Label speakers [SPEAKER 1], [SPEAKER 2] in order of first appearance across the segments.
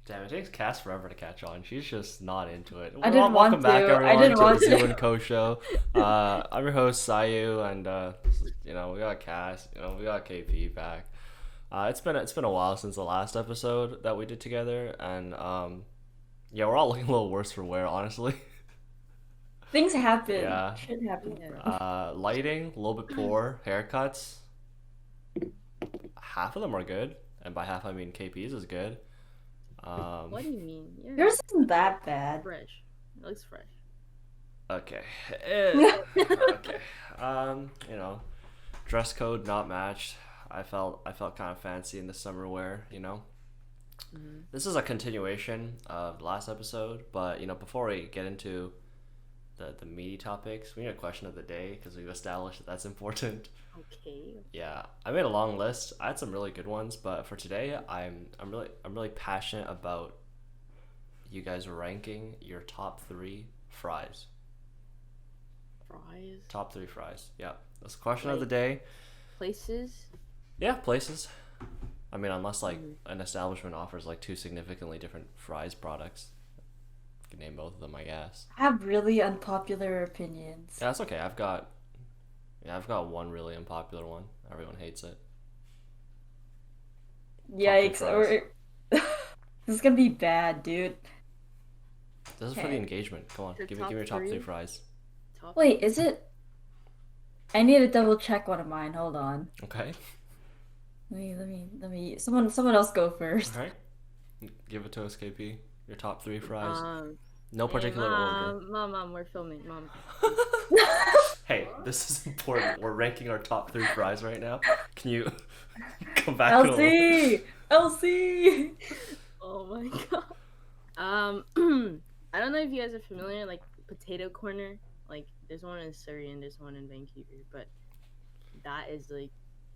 [SPEAKER 1] Damn, it takes Cass forever to catch on. She's just not into it.
[SPEAKER 2] I didn't
[SPEAKER 1] Welcome
[SPEAKER 2] want
[SPEAKER 1] back,
[SPEAKER 2] to. I
[SPEAKER 1] everyone,
[SPEAKER 2] didn't
[SPEAKER 1] to the
[SPEAKER 2] want
[SPEAKER 1] Zoo
[SPEAKER 2] to.
[SPEAKER 1] and Co show. I'm your host Zaiyou, and we got Cass. We got KP back. It's been a while since the last episode that we did together, and yeah, we're all looking a little worse for wear, honestly.
[SPEAKER 2] Things happen.
[SPEAKER 1] Yeah.
[SPEAKER 2] Shit happens,
[SPEAKER 3] Yeah.
[SPEAKER 2] bro.
[SPEAKER 1] Lighting a little bit poor. Haircuts, half of them are good, and by half I mean KP's is good.
[SPEAKER 3] What do you mean? Yeah,
[SPEAKER 2] Yours isn't that bad.
[SPEAKER 3] fresh. It looks fresh.
[SPEAKER 1] Okay. Okay. Dress code not matched. I felt kind of fancy in the summer wear. This is a continuation of the last episode, but before we get into the meaty topics, we need a question of the day because we've established that that's important.
[SPEAKER 3] Okay.
[SPEAKER 1] Yeah, I made a long list. I had some really good ones, but for today, I'm really passionate about you guys ranking your top three fries.
[SPEAKER 3] Fries.
[SPEAKER 1] Top three fries. Yeah, that's the question of the
[SPEAKER 3] Like-
[SPEAKER 1] day.
[SPEAKER 3] Places.
[SPEAKER 1] Yeah, places. I mean, unless like
[SPEAKER 3] Mhm.
[SPEAKER 1] an establishment offers like two significantly different fries products, you can name both of them, I guess.
[SPEAKER 2] I have really unpopular opinions.
[SPEAKER 1] Yeah, that's okay. I've got one really unpopular one. Everyone hates it.
[SPEAKER 2] Yikes.
[SPEAKER 1] fries.
[SPEAKER 2] This is gonna be bad, dude.
[SPEAKER 1] This is for the
[SPEAKER 2] Okay.
[SPEAKER 1] engagement. Come on,
[SPEAKER 3] Your
[SPEAKER 1] give me
[SPEAKER 3] top
[SPEAKER 1] your top three
[SPEAKER 3] three?
[SPEAKER 1] fries.
[SPEAKER 3] Top.
[SPEAKER 2] Wait, is it? I need to double check one of mine. Hold on.
[SPEAKER 1] Okay.
[SPEAKER 2] Let me. Someone else go first.
[SPEAKER 1] All right. Give it to us, KP. Your top three fries.
[SPEAKER 3] Um.
[SPEAKER 1] No
[SPEAKER 3] Hey,
[SPEAKER 1] particular order.
[SPEAKER 3] Mom, we're filming. Mom.
[SPEAKER 1] Hey, this is important. We're ranking our top three fries right now. Can you come back in a little?
[SPEAKER 2] LC, LC.
[SPEAKER 3] Oh my god. I don't know if you guys are familiar, like Potato Corner. Like, there's one in Surrey and there's one in Vancouver, but that is like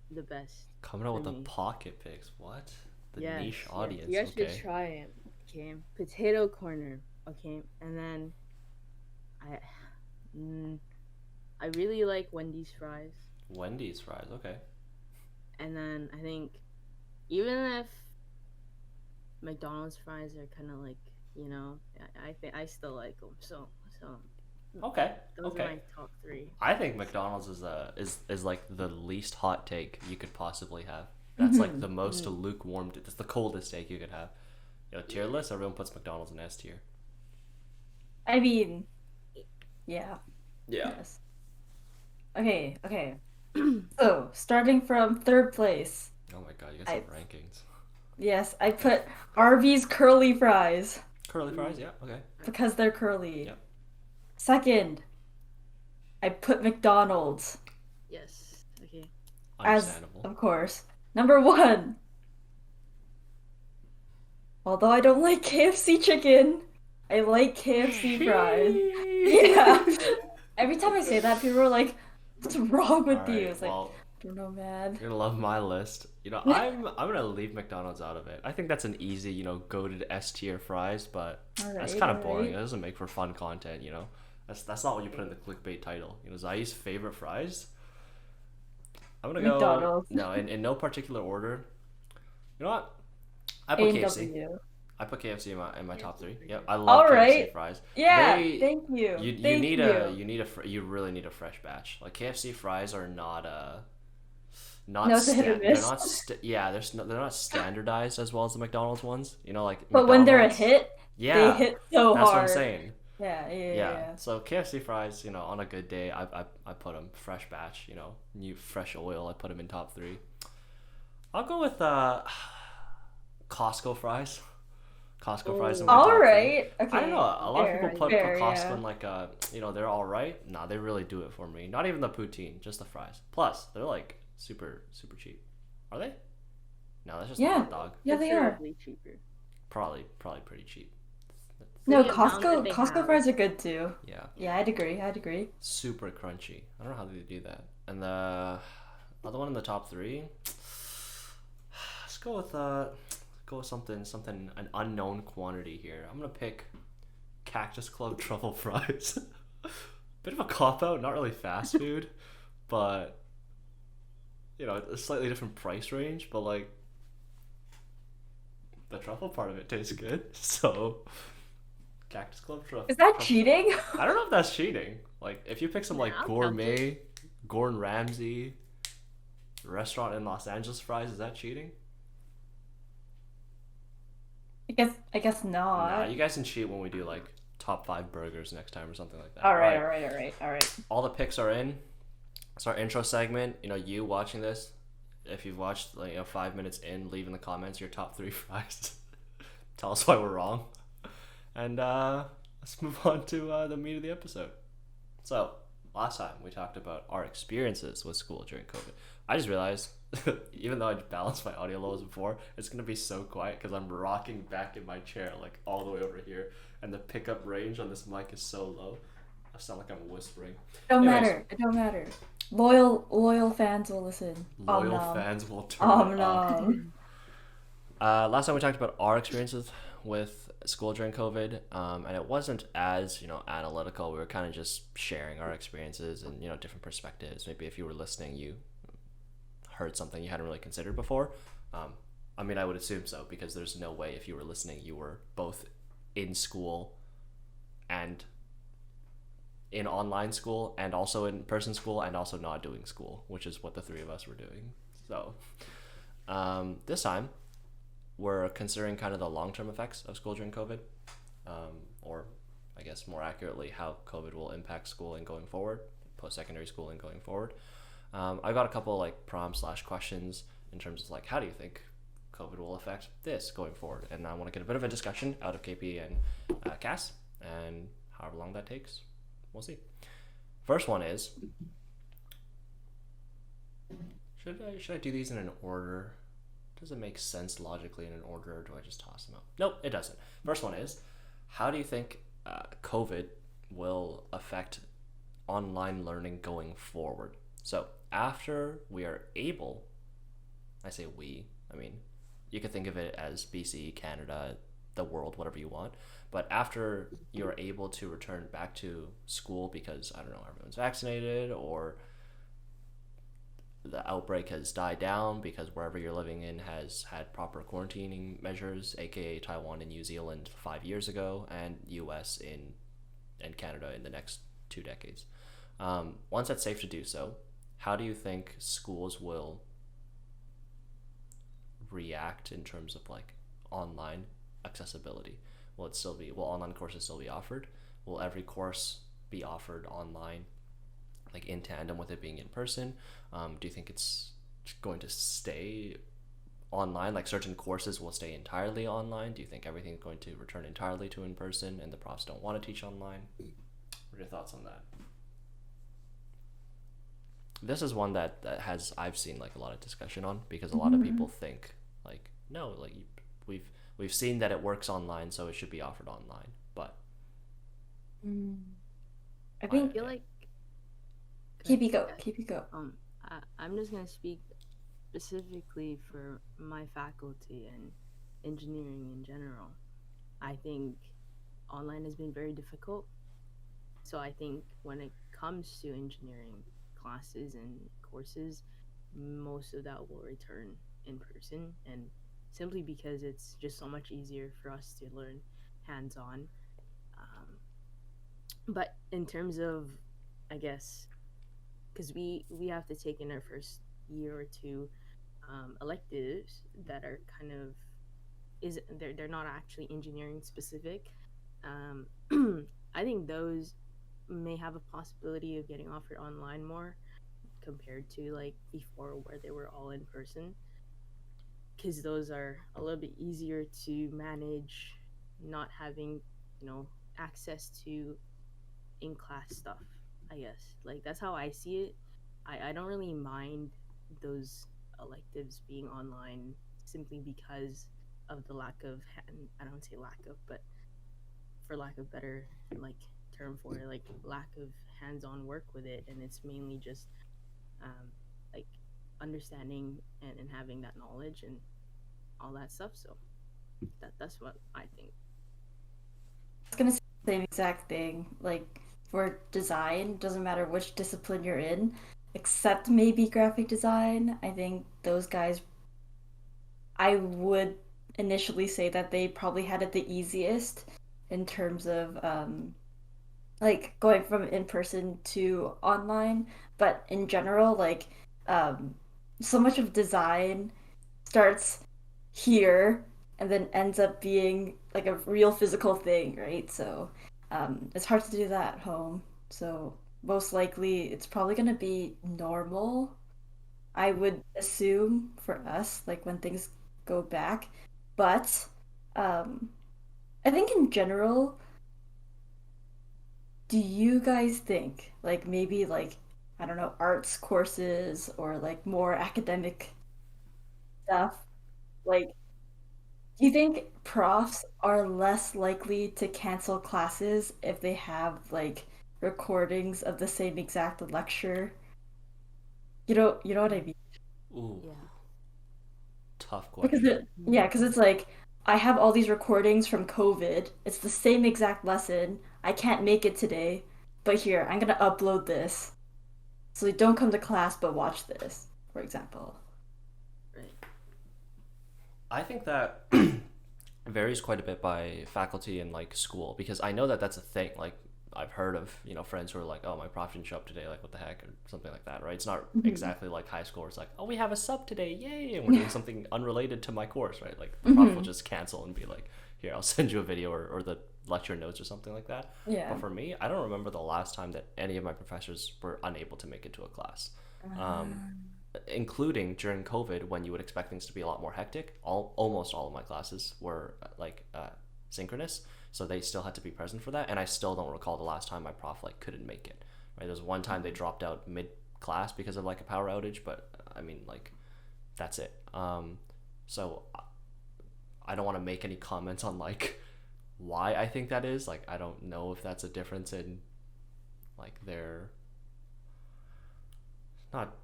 [SPEAKER 3] the best.
[SPEAKER 1] Coming out with
[SPEAKER 3] for
[SPEAKER 1] the
[SPEAKER 3] me.
[SPEAKER 1] pocket picks. What? The
[SPEAKER 3] Yes,
[SPEAKER 1] niche
[SPEAKER 3] yes.
[SPEAKER 1] audience.
[SPEAKER 3] You guys should
[SPEAKER 1] Okay.
[SPEAKER 3] try it. Okay, Potato Corner. Okay, and then I, I really like Wendy's fries.
[SPEAKER 1] Wendy's fries. Okay.
[SPEAKER 3] And then I think even if McDonald's fries are kind of like, I think I still like them. So
[SPEAKER 1] Okay.
[SPEAKER 3] those
[SPEAKER 1] Okay.
[SPEAKER 3] are my top three.
[SPEAKER 1] I think McDonald's is like the least hot take you could possibly have. That's like the most lukewarm. That's the coldest take you could have. Tier list. Everyone puts McDonald's in S tier.
[SPEAKER 2] I mean, yeah.
[SPEAKER 1] Yeah.
[SPEAKER 2] Yes. Okay. So, starting from third place.
[SPEAKER 1] Oh my god, you guys have rankings.
[SPEAKER 2] Yes, I put Arby's curly fries
[SPEAKER 1] Curly fries. Yeah. Okay.
[SPEAKER 2] because they're curly.
[SPEAKER 1] Yep.
[SPEAKER 2] Second, I put McDonald's
[SPEAKER 3] Yes. Okay.
[SPEAKER 2] as,
[SPEAKER 1] Understandable.
[SPEAKER 2] of course, number one. Although I don't like KFC chicken, I like KFC fries. Yeah. Every time I say that, people are like, "What's wrong with you?"
[SPEAKER 1] Alright,
[SPEAKER 2] It's like,
[SPEAKER 1] well,
[SPEAKER 2] I don't know, man.
[SPEAKER 1] you're gonna love my list. I'm gonna leave McDonald's out of it. I think that's an easy, goated S tier fries, but that's kind of boring. It doesn't make for fun content. That's not what you put in the clickbait title. Zayi's favorite fries. I'm gonna go
[SPEAKER 2] McDonald's.
[SPEAKER 1] no in no particular order. You know what? I put KFC.
[SPEAKER 2] A&W.
[SPEAKER 1] I put KFC in my top three. Yep, I
[SPEAKER 2] All
[SPEAKER 1] love KFC
[SPEAKER 2] right.
[SPEAKER 1] fries.
[SPEAKER 2] Yeah,
[SPEAKER 1] They-
[SPEAKER 2] thank you.
[SPEAKER 1] You
[SPEAKER 2] Thank
[SPEAKER 1] need
[SPEAKER 2] you.
[SPEAKER 1] you really need a fresh batch. Like KFC fries are not
[SPEAKER 2] No, it's a hit or
[SPEAKER 1] they're
[SPEAKER 2] miss.
[SPEAKER 1] not yeah they're not standardized as well as the McDonald's ones. Like
[SPEAKER 2] But when they're a
[SPEAKER 1] McDonald's-
[SPEAKER 2] hit,
[SPEAKER 1] yeah,
[SPEAKER 2] they hit so
[SPEAKER 1] that's
[SPEAKER 2] hard.
[SPEAKER 1] what I'm saying.
[SPEAKER 2] Yeah.
[SPEAKER 1] So KFC fries, on a good day, I put them fresh batch. New fresh oil. I put them in top three. I'll go with Costco fries. Costco fries in my top
[SPEAKER 2] All
[SPEAKER 1] three.
[SPEAKER 2] right. Okay.
[SPEAKER 1] I don't know. A lot of
[SPEAKER 2] fair,
[SPEAKER 1] people put
[SPEAKER 2] fair,
[SPEAKER 1] Costco
[SPEAKER 2] yeah.
[SPEAKER 1] in like they're all right. Nah, they really do it for me. Not even the poutine, just the fries. Plus, they're like super super cheap. Are they? No, that's just a
[SPEAKER 2] Yeah.
[SPEAKER 1] hot dog.
[SPEAKER 2] Yeah, they are.
[SPEAKER 3] Considerably cheaper.
[SPEAKER 1] Probably pretty cheap.
[SPEAKER 2] No,
[SPEAKER 3] The amount that
[SPEAKER 2] Costco
[SPEAKER 3] they
[SPEAKER 2] Costco
[SPEAKER 3] have.
[SPEAKER 2] fries are good too.
[SPEAKER 1] Yeah,
[SPEAKER 2] Yeah, I'd agree.
[SPEAKER 1] super crunchy. I don't know how they do that. And the other one in the top three. Let's go with something an unknown quantity here. I'm gonna pick Cactus Club truffle fries. Bit of a cop out, not really fast food, but a slightly different price range. But like, the truffle part of it tastes good. So, Cactus Club truffle.
[SPEAKER 2] Is that cheating?
[SPEAKER 1] I don't know if that's cheating. Like, if you pick some like
[SPEAKER 3] Nah, I'll count
[SPEAKER 1] gourmet, Gordon Ramsay restaurant in Los Angeles fries, is that cheating?
[SPEAKER 2] I guess
[SPEAKER 1] Nah,
[SPEAKER 2] not.
[SPEAKER 1] you guys can cheat when we do like top 5 burgers next time or something like that.
[SPEAKER 2] All right.
[SPEAKER 1] All the picks are in. It's our intro segment. You know, you watching this, if you've watched like 5 minutes in, leave in the comments your top 3 fries. Tell us why we're wrong. And let's move on to the meat of the episode. So, last time we talked about our experiences with school during COVID. I just realized, even though I balanced my audio levels before, it's going to be so quiet because I'm rocking back in my chair, like all the way over here. And the pickup range on this mic is so low. I sound like I'm whispering.
[SPEAKER 2] It don't matter. Loyal fans will listen.
[SPEAKER 1] Loyal
[SPEAKER 2] nom.
[SPEAKER 1] fans will turn it up.
[SPEAKER 2] Nom.
[SPEAKER 1] Last time we talked about our experiences with school during COVID, and it wasn't as analytical. We were kind of just sharing our experiences and different perspectives. Maybe if you were listening, you heard something you hadn't really considered before. I mean, I would assume so because there's no way if you were listening, you were both in school and in online school and also in person school and also not doing school, which is what the 3 of us were doing. So this time we're considering kind of the long-term effects of school during COVID, or I guess more accurately how COVID will impact schooling going forward, post-secondary schooling going forward. I got a couple like prompts / questions in terms of like, how do you think COVID will affect this going forward? And I want to get a bit of a discussion out of KP and Cass, and however long that takes, we'll see. First one is, should I do these in an order? Does it make sense logically in an order, or do I just toss them out? Nope, it doesn't. First one is, how do you think COVID will affect online learning going forward? So after we are able, I say we, I mean, you could think of it as BC, Canada, the world, whatever you want. But after you're able to return back to school because, I don't know, everyone's vaccinated or the outbreak has died down because wherever you're living in has had proper quarantining measures, aka Taiwan and New Zealand 5 years ago, and US and Canada in the next 2 decades. Once that's safe to do so, how do you think schools will react in terms of like online accessibility? Will online courses still be offered? Will every course be offered online, like in tandem with it being in person? Do you think it's going to stay online? Like certain courses will stay entirely online? Do you think everything's going to return entirely to in person and the profs don't want to teach online? What are your thoughts on that? This is one that I've seen like a lot of discussion on because a lot of people think like, no, like we've seen that it works online, so it should be offered online. But
[SPEAKER 2] I think
[SPEAKER 3] I feel like
[SPEAKER 2] keep it go.
[SPEAKER 3] I'm just gonna speak specifically for my faculty and engineering in general. I think online has been very difficult. So I think when it comes to engineering classes and courses, most of that will return in person, and simply because it's just so much easier for us to learn hands-on. But in terms of, I guess, because we have to take in our first year or two electives that are kind of they're not actually engineering specific. I think those may have a possibility of getting offered online more compared to like before where they were all in person, because those are a little bit easier to manage, not having access to in-class stuff. I guess like that's how I see it. I don't really mind those electives being online simply because of the lack of I don't say lack of, but for lack of better like term for it, like lack of hands-on work with it, and it's mainly just like understanding and having that knowledge and all that stuff. So that's what I think.
[SPEAKER 2] I was gonna say the same exact thing. Like for design, doesn't matter which discipline you're in, except maybe graphic design. I think those guys, I would initially say that they probably had it the easiest in terms of like going from in person to online, but in general, like um, so much of design starts here and then ends up being like a real physical thing, right? So it's hard to do that at home. So most likely it's probably gonna be normal, I would assume for us, like when things go back. But um, I think in general, do you guys think like maybe like I don't know, arts courses or like more academic stuff, like do you think profs are less likely to cancel classes if they have like recordings of the same exact lecture? You know what I mean?
[SPEAKER 1] Ooh,
[SPEAKER 3] Yeah.
[SPEAKER 1] tough
[SPEAKER 2] Because
[SPEAKER 1] question.
[SPEAKER 2] yeah, because it's like I have all these recordings from COVID. It's the same exact lesson. I can't make it today, but here, I'm gonna upload this. So you don't come to class but watch this, for example.
[SPEAKER 3] Right.
[SPEAKER 1] I think that varies quite a bit by faculty and like school because I know that that's a thing. Like I've heard of friends who are like, oh, my prof didn't show up today, like what the heck, or something like that, right? It's not
[SPEAKER 2] Hmm.
[SPEAKER 1] exactly like high school where it's like, oh, we have a sub today, yay, and we're doing something unrelated to my course, right? Like the prof will
[SPEAKER 2] Hmm.
[SPEAKER 1] just cancel and be like, here, I'll send you a video or the lecture notes or something like that.
[SPEAKER 2] Yeah.
[SPEAKER 1] But for me, I don't remember the last time that any of my professors were unable to make it to a class. Um, including during COVID when you would expect things to be a lot more hectic. Almost all of my classes were synchronous, so they still had to be present for that. And I still don't recall the last time my prof like couldn't make it. Right, there's one time they dropped out mid class because of like a power outage, but I mean like that's it. So I don't want to make any comments on like why I think that is. Like I don't know if that's a difference in like their not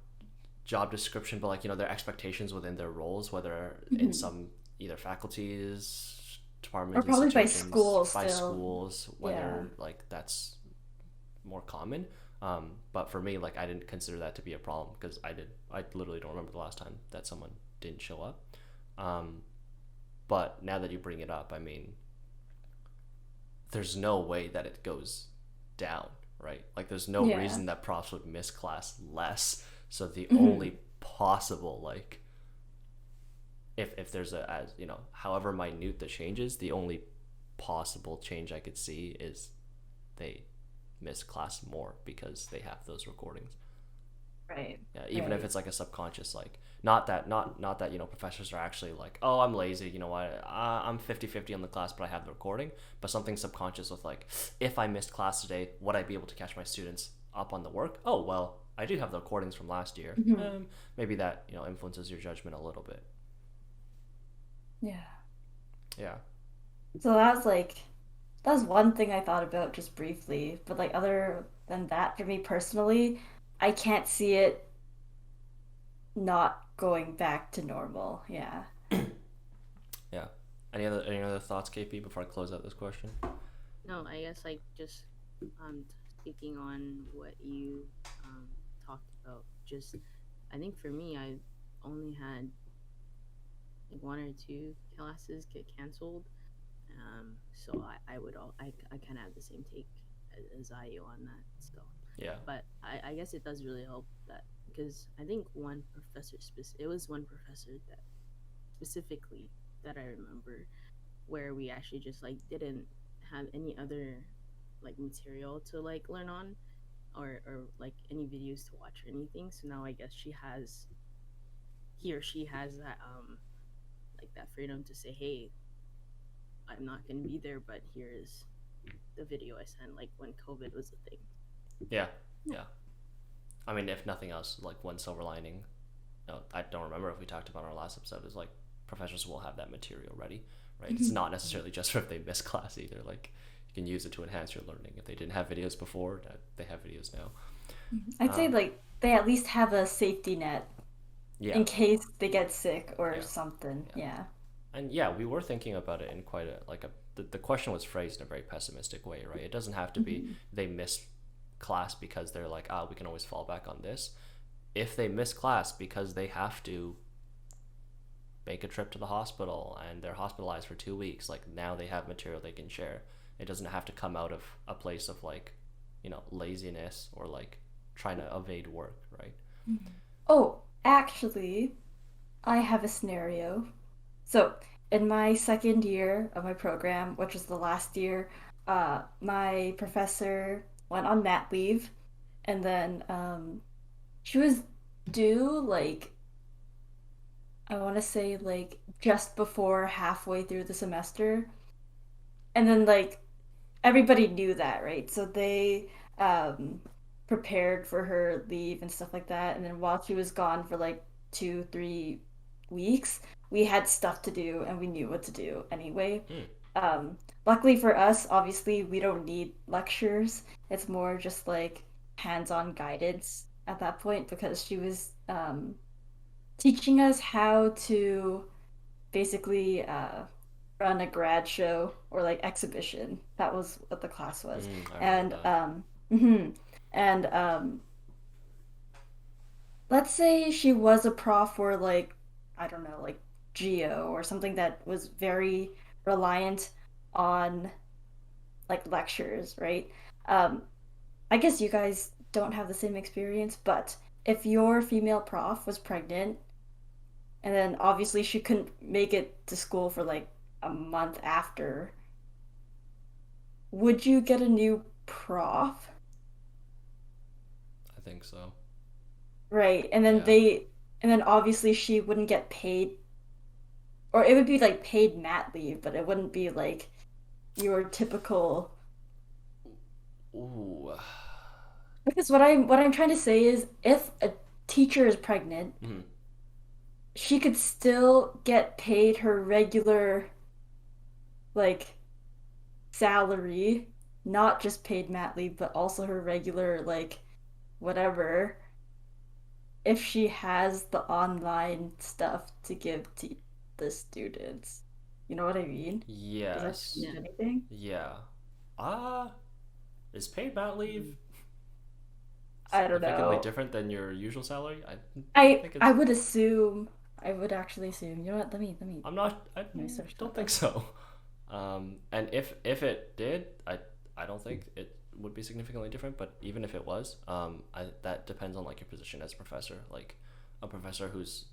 [SPEAKER 1] job description, but like their expectations within their roles, whether in
[SPEAKER 2] Hmm.
[SPEAKER 1] some either faculties,
[SPEAKER 2] Or
[SPEAKER 1] departments,
[SPEAKER 2] probably by
[SPEAKER 1] institutions,
[SPEAKER 2] school
[SPEAKER 1] by
[SPEAKER 2] still.
[SPEAKER 1] schools,
[SPEAKER 2] Yeah.
[SPEAKER 1] whether like that's more common. But for me, like I didn't consider that to be a problem because I literally don't remember the last time that someone didn't show up. Um, but now that you bring it up, I mean, there's no way that it goes down, right? Like there's no
[SPEAKER 2] Yeah.
[SPEAKER 1] reason that profs would miss class less. So the
[SPEAKER 2] Hmm.
[SPEAKER 1] only possible like if there's a as however minute the changes, the only possible change I could see is they miss class more because they have those recordings.
[SPEAKER 2] Right.
[SPEAKER 1] Yeah, even if
[SPEAKER 2] Right.
[SPEAKER 1] it's like a subconscious like not that professors are actually like, oh, I'm lazy, what, I'm 50-50 on the class but I have the recording, but something subconscious with like, if I missed class today, would I be able to catch my students up on the work? Oh well, I do have the recordings from last year.
[SPEAKER 2] Hmm.
[SPEAKER 1] Maybe that influences your judgment a little bit.
[SPEAKER 2] Yeah.
[SPEAKER 1] Yeah.
[SPEAKER 2] So that's one thing I thought about just briefly, but like other than that, for me personally, I can't see it not going back to normal. Yeah.
[SPEAKER 1] Yeah. Any other thoughts, KP, before I close out this question?
[SPEAKER 3] No, I guess like just speaking on what you um talked about. Just I think for me, I only had like one or two classes get canceled. So I would all I kind of have the same take as Zaiyou on that. So,
[SPEAKER 1] Yeah.
[SPEAKER 3] but I guess it does really help that because I think one professor it was one professor that specifically that I remember where we actually just like didn't have any other like material to like learn on or like any videos to watch or anything. So now I guess he or she has that like that freedom to say, hey, I'm not gonna be there, but here's the video I sent like when COVID was a thing.
[SPEAKER 1] Yeah. Yeah. I mean, if nothing else, like one silver lining, no, I don't remember if we talked about in our last episode, is like professors will have that material ready, right? It's
[SPEAKER 2] Mhm.
[SPEAKER 1] not necessarily just for if they miss class either. Like you can use it to enhance your learning. If they didn't have videos before, they have videos now.
[SPEAKER 2] I'd say
[SPEAKER 1] Um,
[SPEAKER 2] like they at least have a safety net
[SPEAKER 1] yeah,
[SPEAKER 2] in case they get sick or
[SPEAKER 1] yeah,
[SPEAKER 2] something.
[SPEAKER 1] yeah,
[SPEAKER 2] Yeah.
[SPEAKER 1] and yeah, we were thinking about it in quite a like a. The question was phrased in a very pessimistic way, right? It doesn't have to be
[SPEAKER 2] Mhm.
[SPEAKER 1] they miss class because they're like, we can always fall back on this. If they miss class because they have to make a trip to the hospital and they're hospitalized for 2 weeks, like now they have material they can share. It doesn't have to come out of a place of like, laziness or like trying to evade work, right?
[SPEAKER 2] Oh, actually, I have a scenario. So, in my second year of my program, which was the last year, my professor went on mat leave, and then she was due like I want to say like just before halfway through the semester, and then like everybody knew that, right? So they um, prepared for her leave and stuff like that. And then while she was gone for like 2, 3 weeks, we had stuff to do and we knew what to do anyway.
[SPEAKER 1] Hmm.
[SPEAKER 2] Luckily for us, obviously, we don't need lectures. It's more just like hands-on guidance at that point because she was teaching us how to basically run a grad show or like exhibition. That was what the class was.
[SPEAKER 1] I remember
[SPEAKER 2] And
[SPEAKER 1] that.
[SPEAKER 2] and let's say she was a prof for like I don't know, like geo or something that was very reliant on like lectures, right? Um, I guess you guys don't have the same experience, but if your female prof was pregnant and then obviously she couldn't make it to school for like a month after, would you get a new prof?
[SPEAKER 1] I think so.
[SPEAKER 2] Right.
[SPEAKER 1] Yeah.
[SPEAKER 2] And then obviously she wouldn't get paid, or it would be like paid mat leave, but it wouldn't be like your typical.
[SPEAKER 1] Ooh.
[SPEAKER 2] Because what I'm trying to say is if a teacher is pregnant,
[SPEAKER 1] Mhm.
[SPEAKER 2] she could still get paid her regular like salary, not just paid mat leave, but also her regular like whatever if she has the online stuff to give to the students. You know what I mean? Does that
[SPEAKER 1] Yes.
[SPEAKER 2] change
[SPEAKER 3] Yeah.
[SPEAKER 2] anything?
[SPEAKER 1] Yeah. Ah, is paid mat leave
[SPEAKER 3] Mm.
[SPEAKER 2] I don't
[SPEAKER 1] significantly
[SPEAKER 2] know.
[SPEAKER 1] different than your usual salary? I
[SPEAKER 2] I
[SPEAKER 1] think
[SPEAKER 2] I
[SPEAKER 1] it's.
[SPEAKER 2] would assume I would actually assume. You know what? Let
[SPEAKER 1] I'm not. I
[SPEAKER 2] me search
[SPEAKER 1] don't
[SPEAKER 2] that
[SPEAKER 1] think
[SPEAKER 2] up.
[SPEAKER 1] so. And if it did, I don't think it would be significantly different. But even if it was, that depends on like your position as a professor. Like a professor who's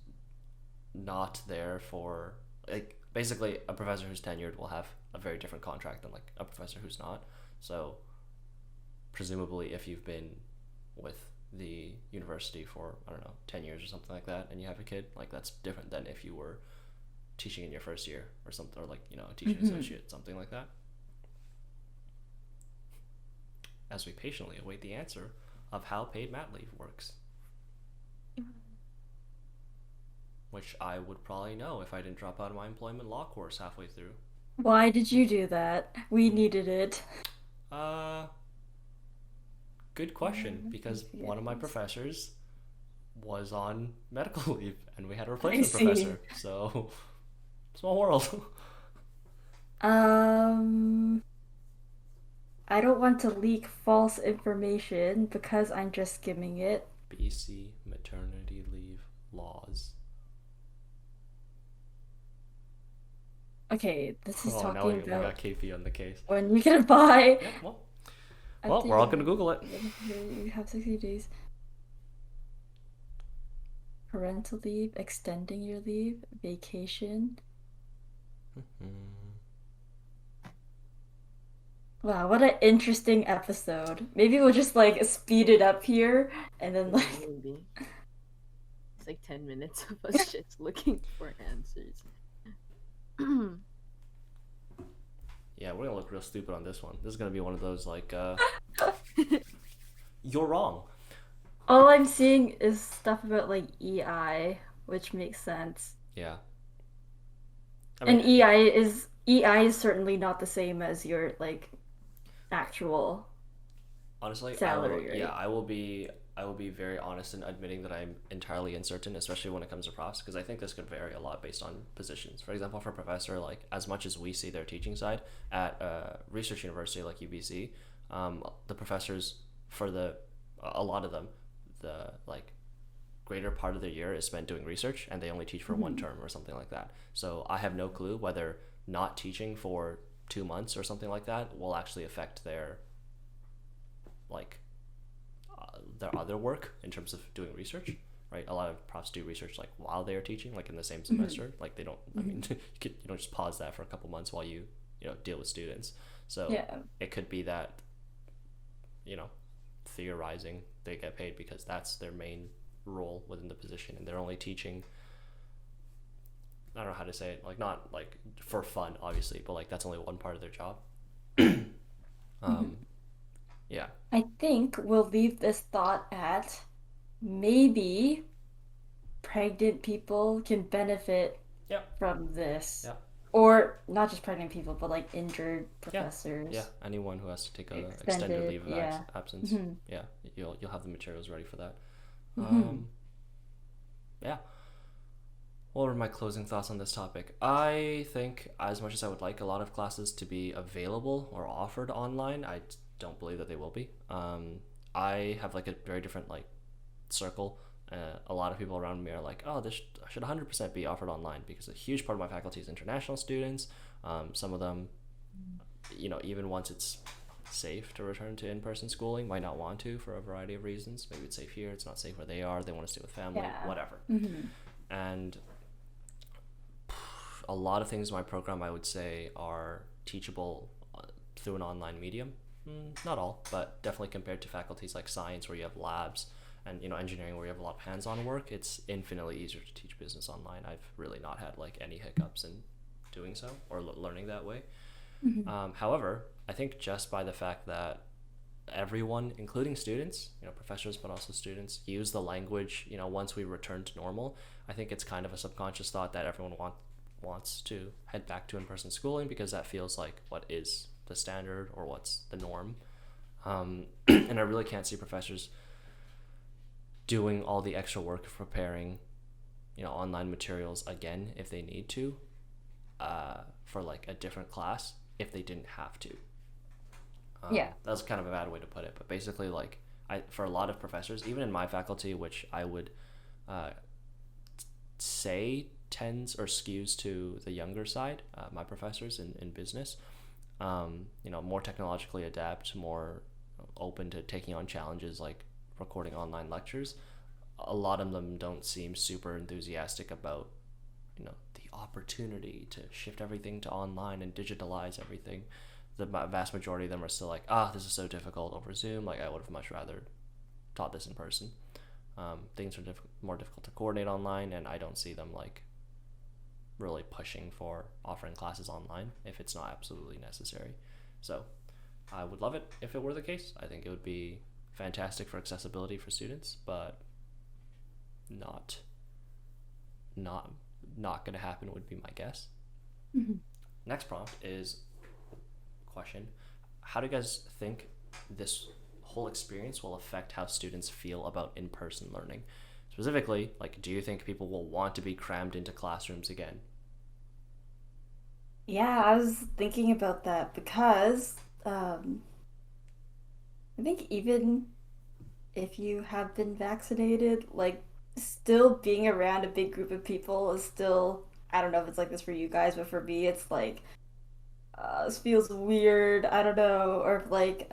[SPEAKER 1] not there for like basically a professor who's tenured will have a very different contract than like a professor who's not. So presumably, if you've been with the university for I don't know 10 years or something like that, and you have a kid, like that's different than if you were teaching in your first year or something, or like a teaching
[SPEAKER 2] Hmm.
[SPEAKER 1] associate, something like that. As we patiently await the answer of how paid mat leave works, which I would probably know if I didn't drop out of my employment law course halfway through.
[SPEAKER 2] Why did you do that? We needed it.
[SPEAKER 1] Uh, Good question, because one of my professors was on medical leave and we had a
[SPEAKER 2] I
[SPEAKER 1] replacement
[SPEAKER 2] see.
[SPEAKER 1] professor. So, small world.
[SPEAKER 2] Um, I don't want to leak false information because I'm just skimming it.
[SPEAKER 1] BC maternity leave laws.
[SPEAKER 2] Okay, this is
[SPEAKER 1] Oh, now
[SPEAKER 2] talking
[SPEAKER 1] we got
[SPEAKER 2] about
[SPEAKER 1] KP on the case.
[SPEAKER 2] when you can buy.
[SPEAKER 1] Yeah, well, we're all
[SPEAKER 2] Updating
[SPEAKER 1] gonna Google it.
[SPEAKER 2] you have 60 days. Parental leave, extending your leave, vacation. Wow, what an interesting episode. Maybe we'll just like speed it up here and then
[SPEAKER 3] Yeah,
[SPEAKER 2] like
[SPEAKER 3] maybe. It's like 10 minutes of us just looking for answers.
[SPEAKER 1] Yeah, we're gonna look real stupid on this one. This is gonna be one of those like, you're wrong.
[SPEAKER 2] all I'm seeing is stuff about like EI, which makes sense.
[SPEAKER 1] Yeah, I mean,
[SPEAKER 2] And EI is certainly not the same as your like actual
[SPEAKER 1] honestly, I will.
[SPEAKER 2] salary,
[SPEAKER 1] Yeah,
[SPEAKER 2] right?
[SPEAKER 1] I will be very honest in admitting that I'm entirely uncertain, especially when it comes to profs, because I think this could vary a lot based on positions. For example, for a professor, like as much as we see their teaching side at a research university like UBC, the professors for a lot of them, the like greater part of the year is spent doing research, and they only teach for one
[SPEAKER 2] Mhm.
[SPEAKER 1] term or something like that. So I have no clue whether not teaching for 2 months or something like that will actually affect like their other work in terms of doing research, right? A lot of profs do research like while they are teaching, like in the same
[SPEAKER 2] Mhm.
[SPEAKER 1] semester. Like they don't. I
[SPEAKER 2] Mhm.
[SPEAKER 1] mean, you don't just pause that for a couple months while you deal with students. So
[SPEAKER 2] Yeah.
[SPEAKER 1] it could be that you know theorizing they get paid because that's their main role within the position, and they're only teaching. I don't know how to say it. Like not like for fun, obviously, but like that's only one part of their job.
[SPEAKER 2] Mhm.
[SPEAKER 1] Um, yeah.
[SPEAKER 2] I think we'll leave this thought at maybe pregnant people can benefit
[SPEAKER 1] Yep.
[SPEAKER 2] from this.
[SPEAKER 1] Yeah.
[SPEAKER 2] Or not just pregnant people, but like injured
[SPEAKER 1] Yeah. Yeah.
[SPEAKER 2] professors.
[SPEAKER 1] Anyone who has to take a extended
[SPEAKER 2] Extended,
[SPEAKER 1] leave of
[SPEAKER 2] yeah.
[SPEAKER 1] absence,
[SPEAKER 2] Hmm.
[SPEAKER 1] yeah, you'll have the materials ready for that.
[SPEAKER 2] Hmm.
[SPEAKER 1] Um, yeah. What were my closing thoughts on this topic? I think, as much as I would like a lot of classes to be available or offered online, I don't believe that they will be. I have like a very different like circle. A lot of people around me are like, oh, this should 100% be offered online because a huge part of my faculty is international students. Some of them, even once it's safe to return to in-person schooling, might not want to for a variety of reasons. Maybe it's safe here, it's not safe where they are, they want to stay with family,
[SPEAKER 2] Yeah.
[SPEAKER 1] whatever.
[SPEAKER 2] Hmm.
[SPEAKER 1] And a lot of things in my program I would say are teachable through an online medium. Not all, but definitely compared to faculties like science where you have labs and engineering where you have a lot of hands-on work, it's infinitely easier to teach business online. I've really not had like any hiccups in doing so or learning that way.
[SPEAKER 2] Hmm.
[SPEAKER 1] However, I think just by the fact that everyone, including students, professors, but also students, use the language, once we return to normal, I think it's kind of a subconscious thought that everyone wants to head back to in-person schooling because that feels like what is the standard or what's the norm. And I really can't see professors doing all the extra work of preparing, online materials again if they need to, for like a different class if they didn't have to.
[SPEAKER 2] Yeah.
[SPEAKER 1] That's kind of a bad way to put it, but basically, like, for a lot of professors, even in my faculty, which I would uh, say tends or skews to the younger side, my professors in business, more technologically adept, more open to taking on challenges like recording online lectures. A lot of them don't seem super enthusiastic about, the opportunity to shift everything to online and digitalize everything. The vast majority of them are still like, this is so difficult over Zoom. Like, I would have much rather taught this in person. Things are more difficult to coordinate online, and I don't see them like really pushing for offering classes online if it's not absolutely necessary. So I would love it if it were the case. I think it would be fantastic for accessibility for students, but not not not going to happen would be my guess.
[SPEAKER 2] Hmm.
[SPEAKER 1] Next prompt is question: how do you guys think this whole experience will affect how students feel about in-person learning? Specifically, like, do you think people will want to be crammed into classrooms again?
[SPEAKER 2] Yeah, I was thinking about that because I think even if you have been vaccinated, like still being around a big group of people is still, I don't know if it's like this for you guys, but for me it's this feels weird. I don't know, or if like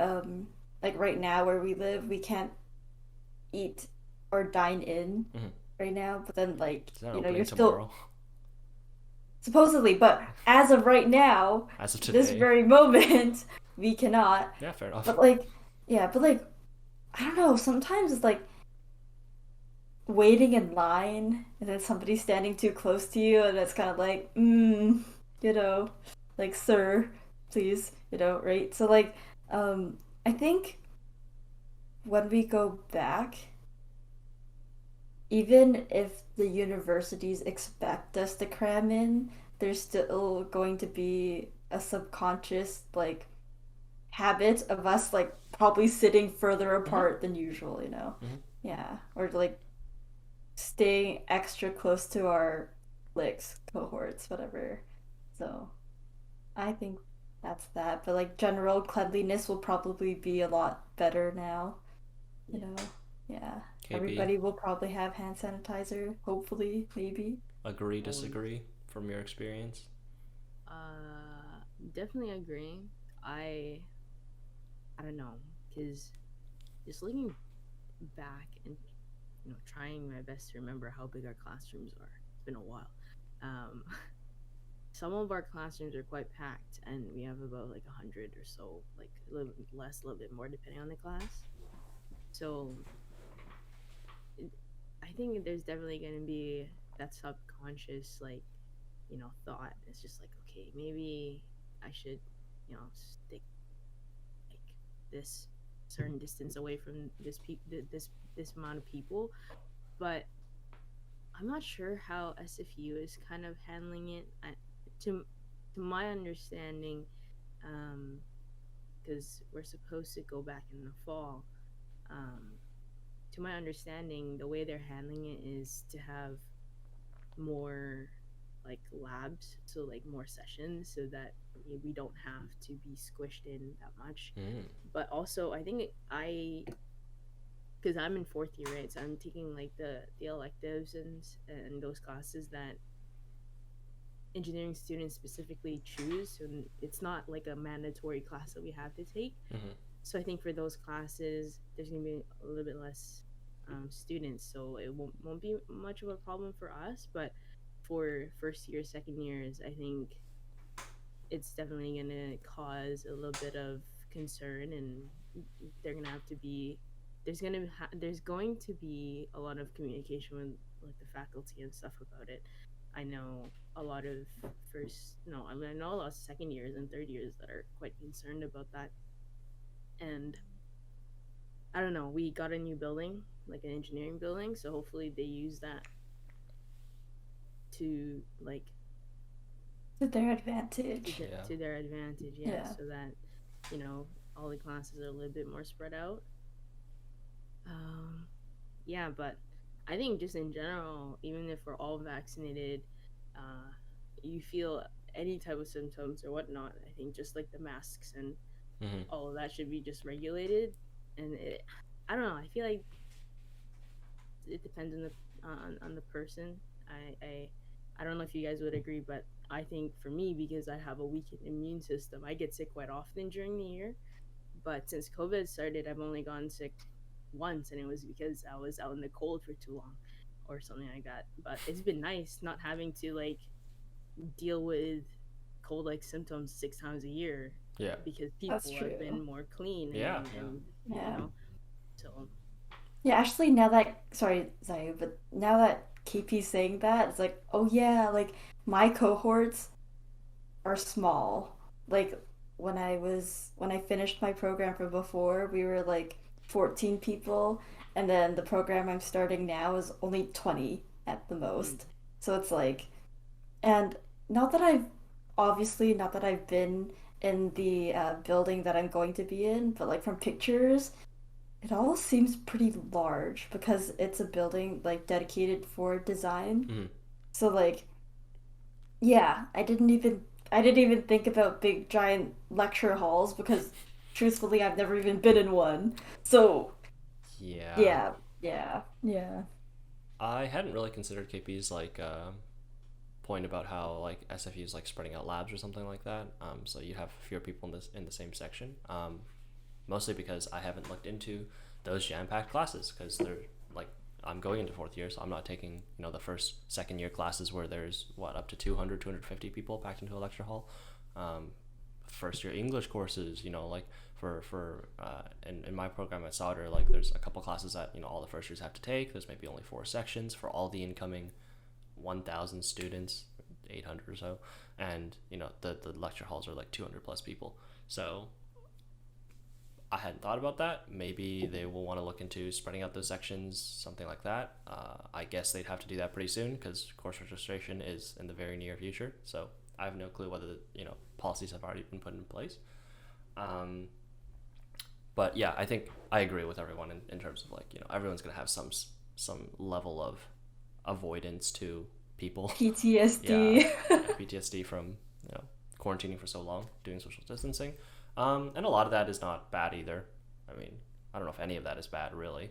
[SPEAKER 2] right now where we live, we can't eat or dine in
[SPEAKER 1] Mm-hmm.
[SPEAKER 2] right now, but then
[SPEAKER 1] Is that opening
[SPEAKER 2] you're still
[SPEAKER 1] tomorrow?
[SPEAKER 2] supposedly, but as of right now,
[SPEAKER 1] As of
[SPEAKER 2] this
[SPEAKER 1] today?
[SPEAKER 2] very moment, we cannot.
[SPEAKER 1] Yeah, fair enough.
[SPEAKER 2] But like, yeah, but like, I don't know. Sometimes it's like waiting in line and then somebody standing too close to you, and it's kind of like, you know, like, sir, please, right? So like, I think when we go back, even if the universities expect us to cram in, there's still going to be a subconscious like habit of us like probably sitting further
[SPEAKER 1] Mm-hmm.
[SPEAKER 2] apart than usual, you know?
[SPEAKER 1] Mm-hmm.
[SPEAKER 2] Yeah. Or like staying extra close to our like cohorts, whatever. So I think that's that. But like general cleanliness will probably be a lot better now, you know? Yeah.
[SPEAKER 1] KP,
[SPEAKER 2] Everybody will probably have hand sanitizer, hopefully, maybe.
[SPEAKER 1] agree,
[SPEAKER 3] Always.
[SPEAKER 1] disagree from your experience?
[SPEAKER 3] Definitely agree. I I don't know, because just looking back and trying my best to remember how big our classrooms are. It's been a while. Um, some of our classrooms are quite packed, and we have about like 100 or so, like a little bit less, a little bit more, depending on the class. So I think there's definitely going to be that subconscious, like, thought. It's just like, okay, maybe I should, stick like this certain distance away from this amount of people. But I'm not sure how SFU is kind of handling it. To to my understanding, because we're supposed to go back in the fall. Um, to my understanding, the way they're handling it is to have more like labs, so like more sessions, so that we don't have to be squished in that much.
[SPEAKER 1] Mm.
[SPEAKER 3] But also, I think because I'm in fourth year, right? So I'm taking like the electives and those classes that engineering students specifically choose, and it's not like a mandatory class that we have to take.
[SPEAKER 1] Mm-hmm.
[SPEAKER 3] So I think for those classes, there's gonna be a little bit less students, so it won't be much of a problem for us. But for first year, second years, I think it's definitely gonna cause a little bit of concern, and they're gonna have to be there's going to be a lot of communication with like the faculty and stuff about it. I know a lot of I know a lot of second years and third years that are quite concerned about that. And I don't know, we got a new building, like an engineering building, so hopefully they use that to like
[SPEAKER 2] To their advantage.
[SPEAKER 1] Yeah.
[SPEAKER 3] to their advantage,
[SPEAKER 2] Yeah.
[SPEAKER 3] so that all the classes are a little bit more spread out. Yeah, but I think just in general, even if we're all vaccinated, you feel any type of symptoms or whatnot, I think just like the masks and
[SPEAKER 1] Mm-hmm.
[SPEAKER 3] all of that should be just regulated. And I don't know, I feel like it depends on the person. I don't know if you guys would agree, but I think for me, because I have a weak immune system, I get sick quite often during the year. But since COVID started, I've only gone sick once, and it was because I was out in the cold for too long or something like that. But it's been nice not having to like deal with cold like symptoms 6 times a year,
[SPEAKER 1] Yeah.
[SPEAKER 3] because
[SPEAKER 2] That's
[SPEAKER 3] people have been
[SPEAKER 2] true.
[SPEAKER 3] more clean
[SPEAKER 1] Yeah.
[SPEAKER 3] and
[SPEAKER 2] Yeah.
[SPEAKER 3] so
[SPEAKER 2] Yeah, actually, now that, sorry, Zayu, but now that KP's saying that, it's like, oh yeah, like my cohorts are small. Like when I finished my program from before, we were like 14 people, and then the program I'm starting now is only 20 at the
[SPEAKER 3] mm,
[SPEAKER 2] most. So it's like, and not that I've obviously not that I've been in the building that I'm going to be in, but like from pictures, it all seems pretty large because it's a building like dedicated for design.
[SPEAKER 1] Mm-hmm.
[SPEAKER 2] So like, yeah, I didn't even think about big giant lecture halls because truthfully I've never even been in one. So,
[SPEAKER 1] Yeah.
[SPEAKER 2] yeah, yeah, yeah.
[SPEAKER 1] I hadn't really considered KP's like point about how like SFU is like spreading out labs or something like that. So you have fewer people in the same section. Mostly because I haven't looked into those jam-packed classes because they're like I'm going into fourth year, so I'm not taking the first second year classes where there's what up to 200 250 people packed into a lecture hall. First year English courses, like in my program at Sauder, like there's a couple classes that all the first years have to take. There's maybe only 4 sections for all the incoming 1,000 students, 800 or so, and the lecture halls are like 200 plus people. So I hadn't thought about that. Maybe they will want to look into spreading out those sections, something like that. I guess they'd have to do that pretty soon because course registration is in the very near future. So I have no clue whether policies have already been put in place. But yeah, I think I agree with everyone in terms of like everyone's gonna have some level of avoidance to people.
[SPEAKER 2] PTSD.
[SPEAKER 1] Yeah, PTSD from quarantining for so long, doing social distancing. And a lot of that is not bad either. I mean, I don't know if any of that is bad really.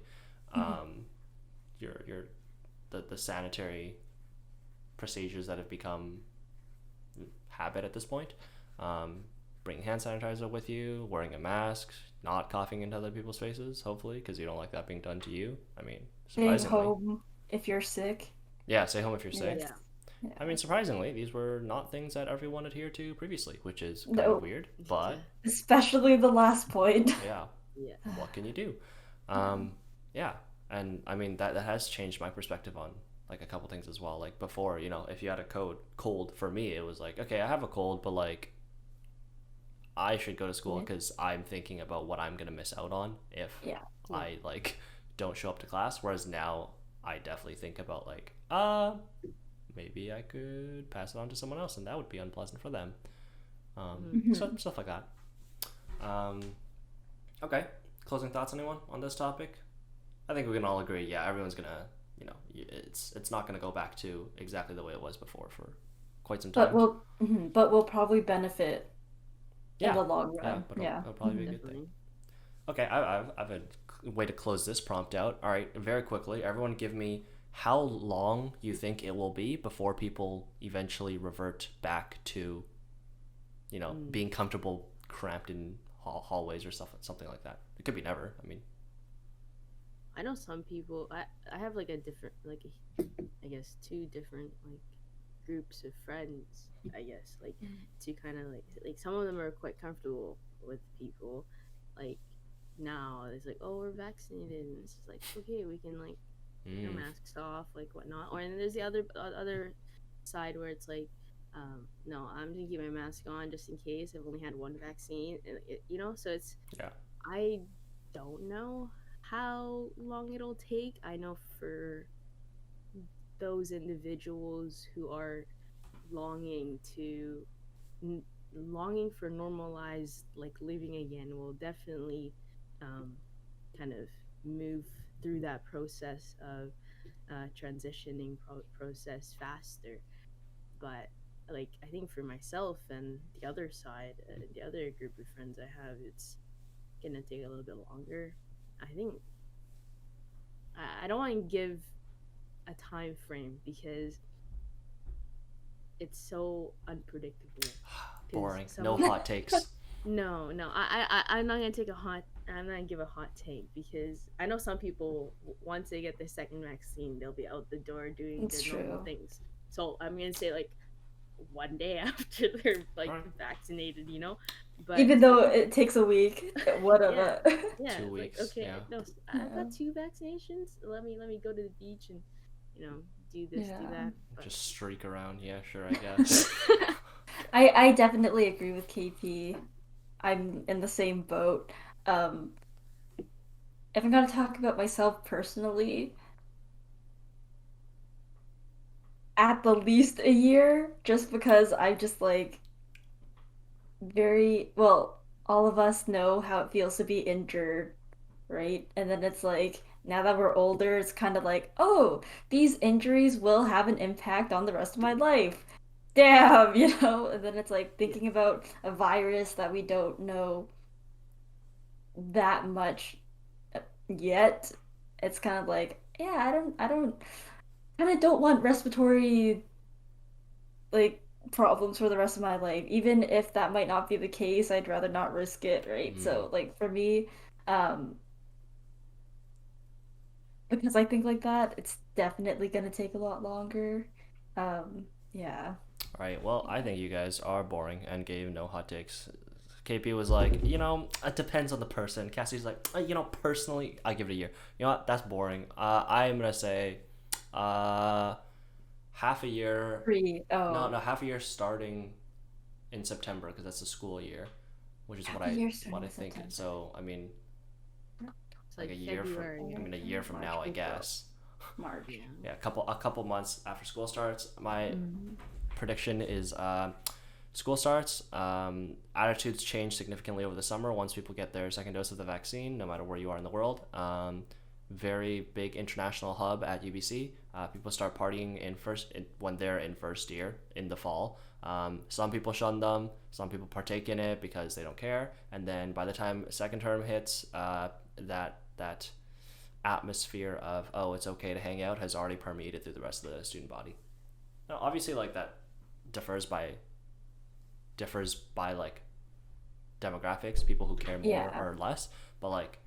[SPEAKER 1] the sanitary procedures that have become habit at this point. Bring hand sanitizer with you, wearing a mask, not coughing into other people's faces, hopefully, because you don't like that being done to you. I mean,
[SPEAKER 2] Staying
[SPEAKER 1] surprisingly.
[SPEAKER 2] home if you're sick.
[SPEAKER 1] Yeah, stay home if you're sick.
[SPEAKER 3] Yeah.
[SPEAKER 2] Yeah.
[SPEAKER 1] I mean, surprisingly, these were not things that everyone adhered to previously, which is kind
[SPEAKER 2] No.
[SPEAKER 1] of weird. But
[SPEAKER 2] Especially the last point.
[SPEAKER 1] yeah,
[SPEAKER 3] Yeah.
[SPEAKER 1] what can you do? Yeah, and I mean that has changed my perspective on like a couple things as well. Like before, if you had a cold, for me it was like, okay, I have a cold, but like I should go to school because I'm thinking about what I'm gonna miss out on if
[SPEAKER 2] Yeah.
[SPEAKER 1] I like don't show up to class. Whereas now I definitely think about like, maybe I could pass it on to someone else, and that would be unpleasant for them. So stuff like that. Okay, closing thoughts, anyone on this topic? I think we can all agree. Yeah, everyone's gonna, it's not gonna go back to exactly the way it was before for quite some time.
[SPEAKER 2] But we'll probably benefit
[SPEAKER 1] Yeah,
[SPEAKER 2] in the long
[SPEAKER 1] yeah,
[SPEAKER 2] run.
[SPEAKER 1] but it'll probably be a good thing. Okay, I've a way to close this prompt out. All right, very quickly, everyone give me how long you think it will be before people eventually revert back to, being comfortable cramped in hallways or something like that. It could be never. I mean,
[SPEAKER 3] I know some people. I have like a different, like I guess two different like groups of friends. I guess like to kind of like some of them are quite comfortable with people. Like now it's like, oh, we're vaccinated, and it's just like, okay, we can like your masks off, like whatnot. Or and there's the other side where it's like, no, I'm gonna keep my mask on just in case. I've only had one vaccine, and so it's
[SPEAKER 1] yeah.
[SPEAKER 3] I don't know how long it'll take. I know for those individuals who are longing for normalized like living again will definitely kind of move through that process of transitioning process faster. But like I think for myself and the other side, the other group of friends I have, it's gonna take a little bit longer. I think I don't want to give a time frame because it's so unpredictable.
[SPEAKER 1] Boring. No hot takes.
[SPEAKER 3] No. I'm not gonna I'm not gonna give a hot take because I know some people once they get their second vaccine, they'll be out the door doing their normal things. So I'm gonna say like one day after they're like vaccinated, But
[SPEAKER 2] even though it takes a week, whatever.
[SPEAKER 3] Yeah,
[SPEAKER 1] 2 weeks.
[SPEAKER 3] Like, okay,
[SPEAKER 1] yeah.
[SPEAKER 3] no, I've got 2 vaccinations. Let me go to the beach and do this, do that. But...
[SPEAKER 1] Just streak around. Yeah, sure, I guess.
[SPEAKER 2] I definitely agree with KP. I'm in the same boat. If I'm gonna talk about myself personally, at the least a year, just because I'm just like very well, all of us know how it feels to be injured, right? And then it's like now that we're older, it's kind of like, oh, these injuries will have an impact on the rest of my life. Damn, and then it's like thinking about a virus that we don't know that much yet. It's kind of like, yeah, I don't kind of don't want respiratory like problems for the rest of my life. Even if that might not be the case, I'd rather not risk it, right? So like for me, because I think like that, it's definitely gonna take a lot longer. Yeah.
[SPEAKER 1] All right. Well, I think you guys are boring and gave no hot takes. KP was like, it depends on the person. Cassie's like, personally, I give it a year. You know what? That's boring. I'm gonna say, half a year. No, half a year starting in September because that's the school year, which is what I think. September. So I mean, it's like a year from. A year from now, I guess.
[SPEAKER 2] March.
[SPEAKER 1] Yeah, a couple months after school starts. My prediction is school starts. Attitudes change significantly over the summer once people get their second dose of the vaccine, no matter where you are in the world. Very big international hub at UBC. People start partying when they're in first year in the fall. Some people shun them. Some people partake in it because they don't care. And then by the time second term hits, that atmosphere of, oh, it's okay to hang out has already permeated through the rest of the student body. Now, obviously, like that differs by like demographics, people who care more
[SPEAKER 2] Yeah.
[SPEAKER 1] or less, but like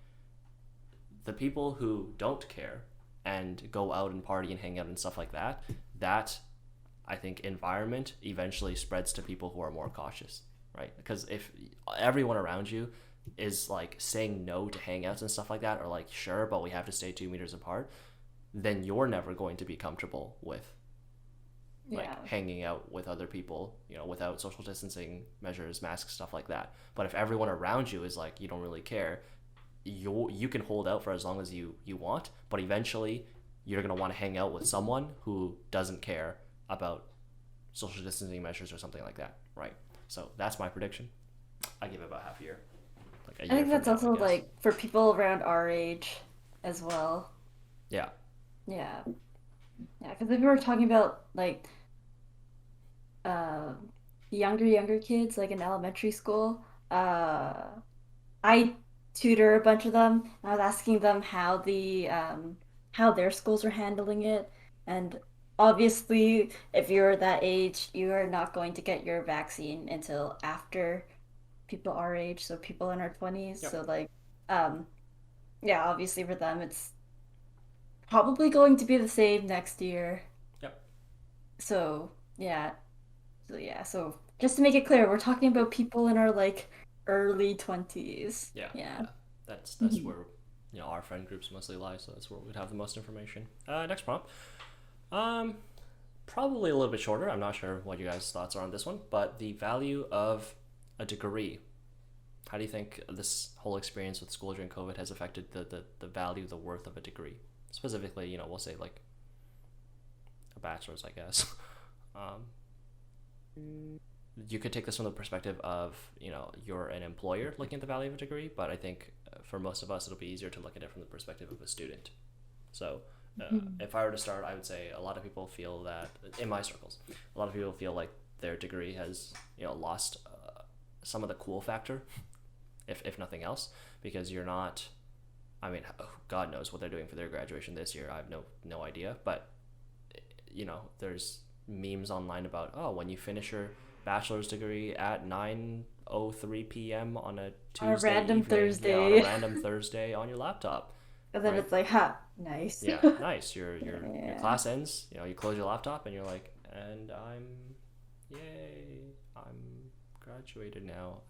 [SPEAKER 1] the people who don't care and go out and party and hang out and stuff like that, that I think environment eventually spreads to people who are more cautious, right? Because if everyone around you is like saying no to hangouts and stuff like that, or like, sure, but we have to stay 2 meters apart, then you're never going to be comfortable with
[SPEAKER 2] Yeah.
[SPEAKER 1] like hanging out with other people, without social distancing measures, masks, stuff like that. But if everyone around you is like, you don't really care, you can hold out for as long as you want, but eventually you're going to want to hang out with someone who doesn't care about social distancing measures or something like that, right? So that's my prediction. I give it about half a year, like a
[SPEAKER 2] I
[SPEAKER 1] year
[SPEAKER 2] think
[SPEAKER 1] from
[SPEAKER 2] that's
[SPEAKER 1] now, I
[SPEAKER 2] also
[SPEAKER 1] guess.
[SPEAKER 2] like for people around our age as well.
[SPEAKER 1] Yeah.
[SPEAKER 2] Yeah. Yeah, because if we were talking about like uh, younger kids, like in elementary school, uh, I tutor a bunch of them. And I was asking them how their schools are handling it, and obviously, if you're that age, you are not going to get your vaccine until after people our age, so people in our 20s.
[SPEAKER 1] Yep.
[SPEAKER 2] So like, um, yeah, obviously for them, it's probably going to be the same next year.
[SPEAKER 1] Yep.
[SPEAKER 2] So yeah, so just to make it clear, we're talking about people in our like early 20s.
[SPEAKER 1] Yeah.
[SPEAKER 2] Yeah.
[SPEAKER 1] Yeah. That's
[SPEAKER 2] Mhm.
[SPEAKER 1] where our friend groups mostly lie, so that's where we'd have the most information. Next prompt. Um, Probably a little bit shorter. I'm not sure what you guys' thoughts are on this one, but the value of a degree. How do you think this whole experience with school during COVID has affected the value, the worth of a degree? Specifically, we'll say like a bachelor's, I guess. Um,
[SPEAKER 3] Mm,
[SPEAKER 1] you could take this from the perspective of, you're an employer looking at the value of a degree, but I think for most of us, it'll be easier to look at it from the perspective of a student. So,
[SPEAKER 2] Mhm.
[SPEAKER 1] if I were to start, I would say a lot of people feel that, in my circles, a lot of people feel like their degree has, lost some of the cool factor, if nothing else, because you're not. I mean, God knows what they're doing for their graduation this year. I have no idea, but there's memes online about, oh, when you finish your bachelor's degree at 9:03 p.m. on a
[SPEAKER 2] On a
[SPEAKER 1] Tuesday
[SPEAKER 2] random
[SPEAKER 1] evening, yeah, on a
[SPEAKER 2] Thursday.
[SPEAKER 1] random Thursday on your laptop,
[SPEAKER 2] And then
[SPEAKER 1] right?
[SPEAKER 2] it's like, ha, nice.
[SPEAKER 1] Yeah, nice. Your
[SPEAKER 2] Yeah.
[SPEAKER 1] class ends. You close your laptop and you're like, and yay, I'm graduated now.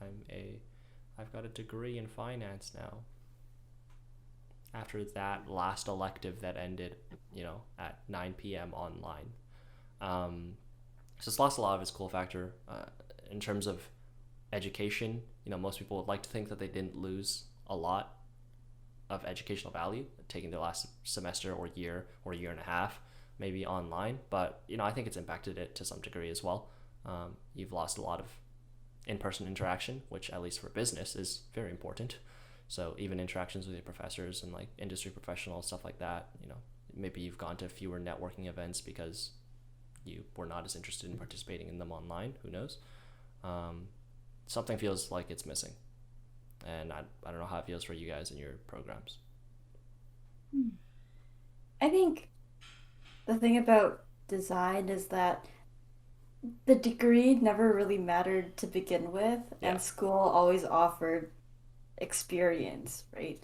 [SPEAKER 1] I've got a degree in finance now. After that last elective that ended, at 9 p.m. online. So it's lost a lot of its cool factor. In terms of education, most people would like to think that they didn't lose a lot of educational value taking their last semester or year and a half maybe online, but I think it's impacted it to some degree as well. You've lost a lot of in-person interaction, which at least for business is very important. So even interactions with your professors and like industry professionals, stuff like that, maybe you've gone to fewer networking events because you were not as interested in participating in them online. Who knows? um, Something feels like it's missing, and I don't know how it feels for you guys in your programs.
[SPEAKER 2] I think the thing about design is that the degree never really mattered to begin with,
[SPEAKER 1] Yeah.
[SPEAKER 2] and school always offered experience, right?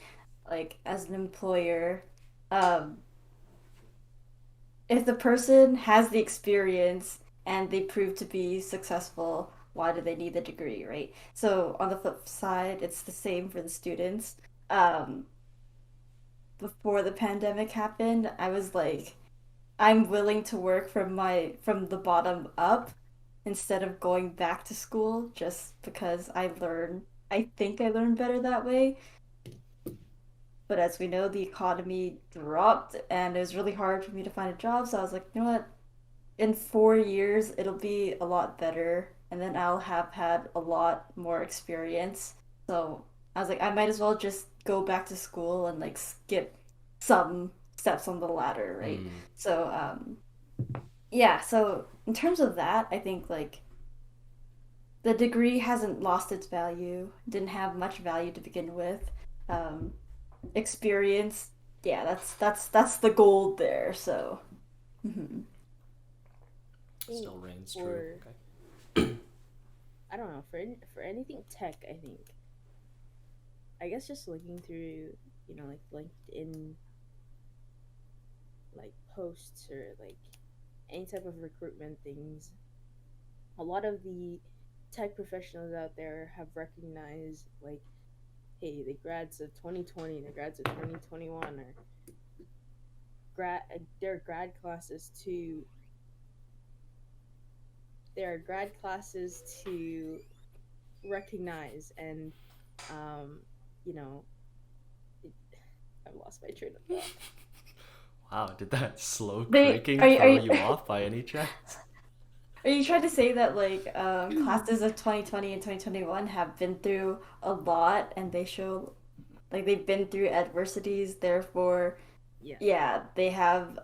[SPEAKER 2] Like as an employer, um, if the person has the experience and they prove to be successful, why do they need the degree, right? So on the flip side, it's the same for the students. Um, Before the pandemic happened, I was like, I'm willing to work from the bottom up instead of going back to school just because I think I learn better that way. But as we know, the economy dropped and it was really hard for me to find a job. So I was like, you know what? In 4 years, it'll be a lot better. And then I'll have had a lot more experience. So I was like, I might as well just go back to school and like skip some steps on the ladder, right?
[SPEAKER 1] Mm,
[SPEAKER 2] So, yeah, so in terms of that, I think like the degree hasn't lost its value, didn't have much value to begin with. Um, Experience yeah, that's the gold there. So, mhm.
[SPEAKER 3] think
[SPEAKER 1] Still reigns true.
[SPEAKER 3] for
[SPEAKER 1] Okay.
[SPEAKER 3] I don't know for anything tech, I think I guess just looking through like LinkedIn like posts or like any type of recruitment things, a lot of the tech professionals out there have recognized like, hey, the grads of 2020, the grads of 2021 are grad their grad classes to there are grad classes to recognize and um you know it, I've lost my train of thought.
[SPEAKER 1] Wow, did that slow
[SPEAKER 2] They
[SPEAKER 1] creaking
[SPEAKER 2] are
[SPEAKER 1] throw
[SPEAKER 2] you
[SPEAKER 1] you off by any chance?
[SPEAKER 2] are you trying to say that like classes of 2020 and 2021 have been through a lot and they show like they've been through adversities, therefore,
[SPEAKER 3] Yeah.
[SPEAKER 2] yeah, they have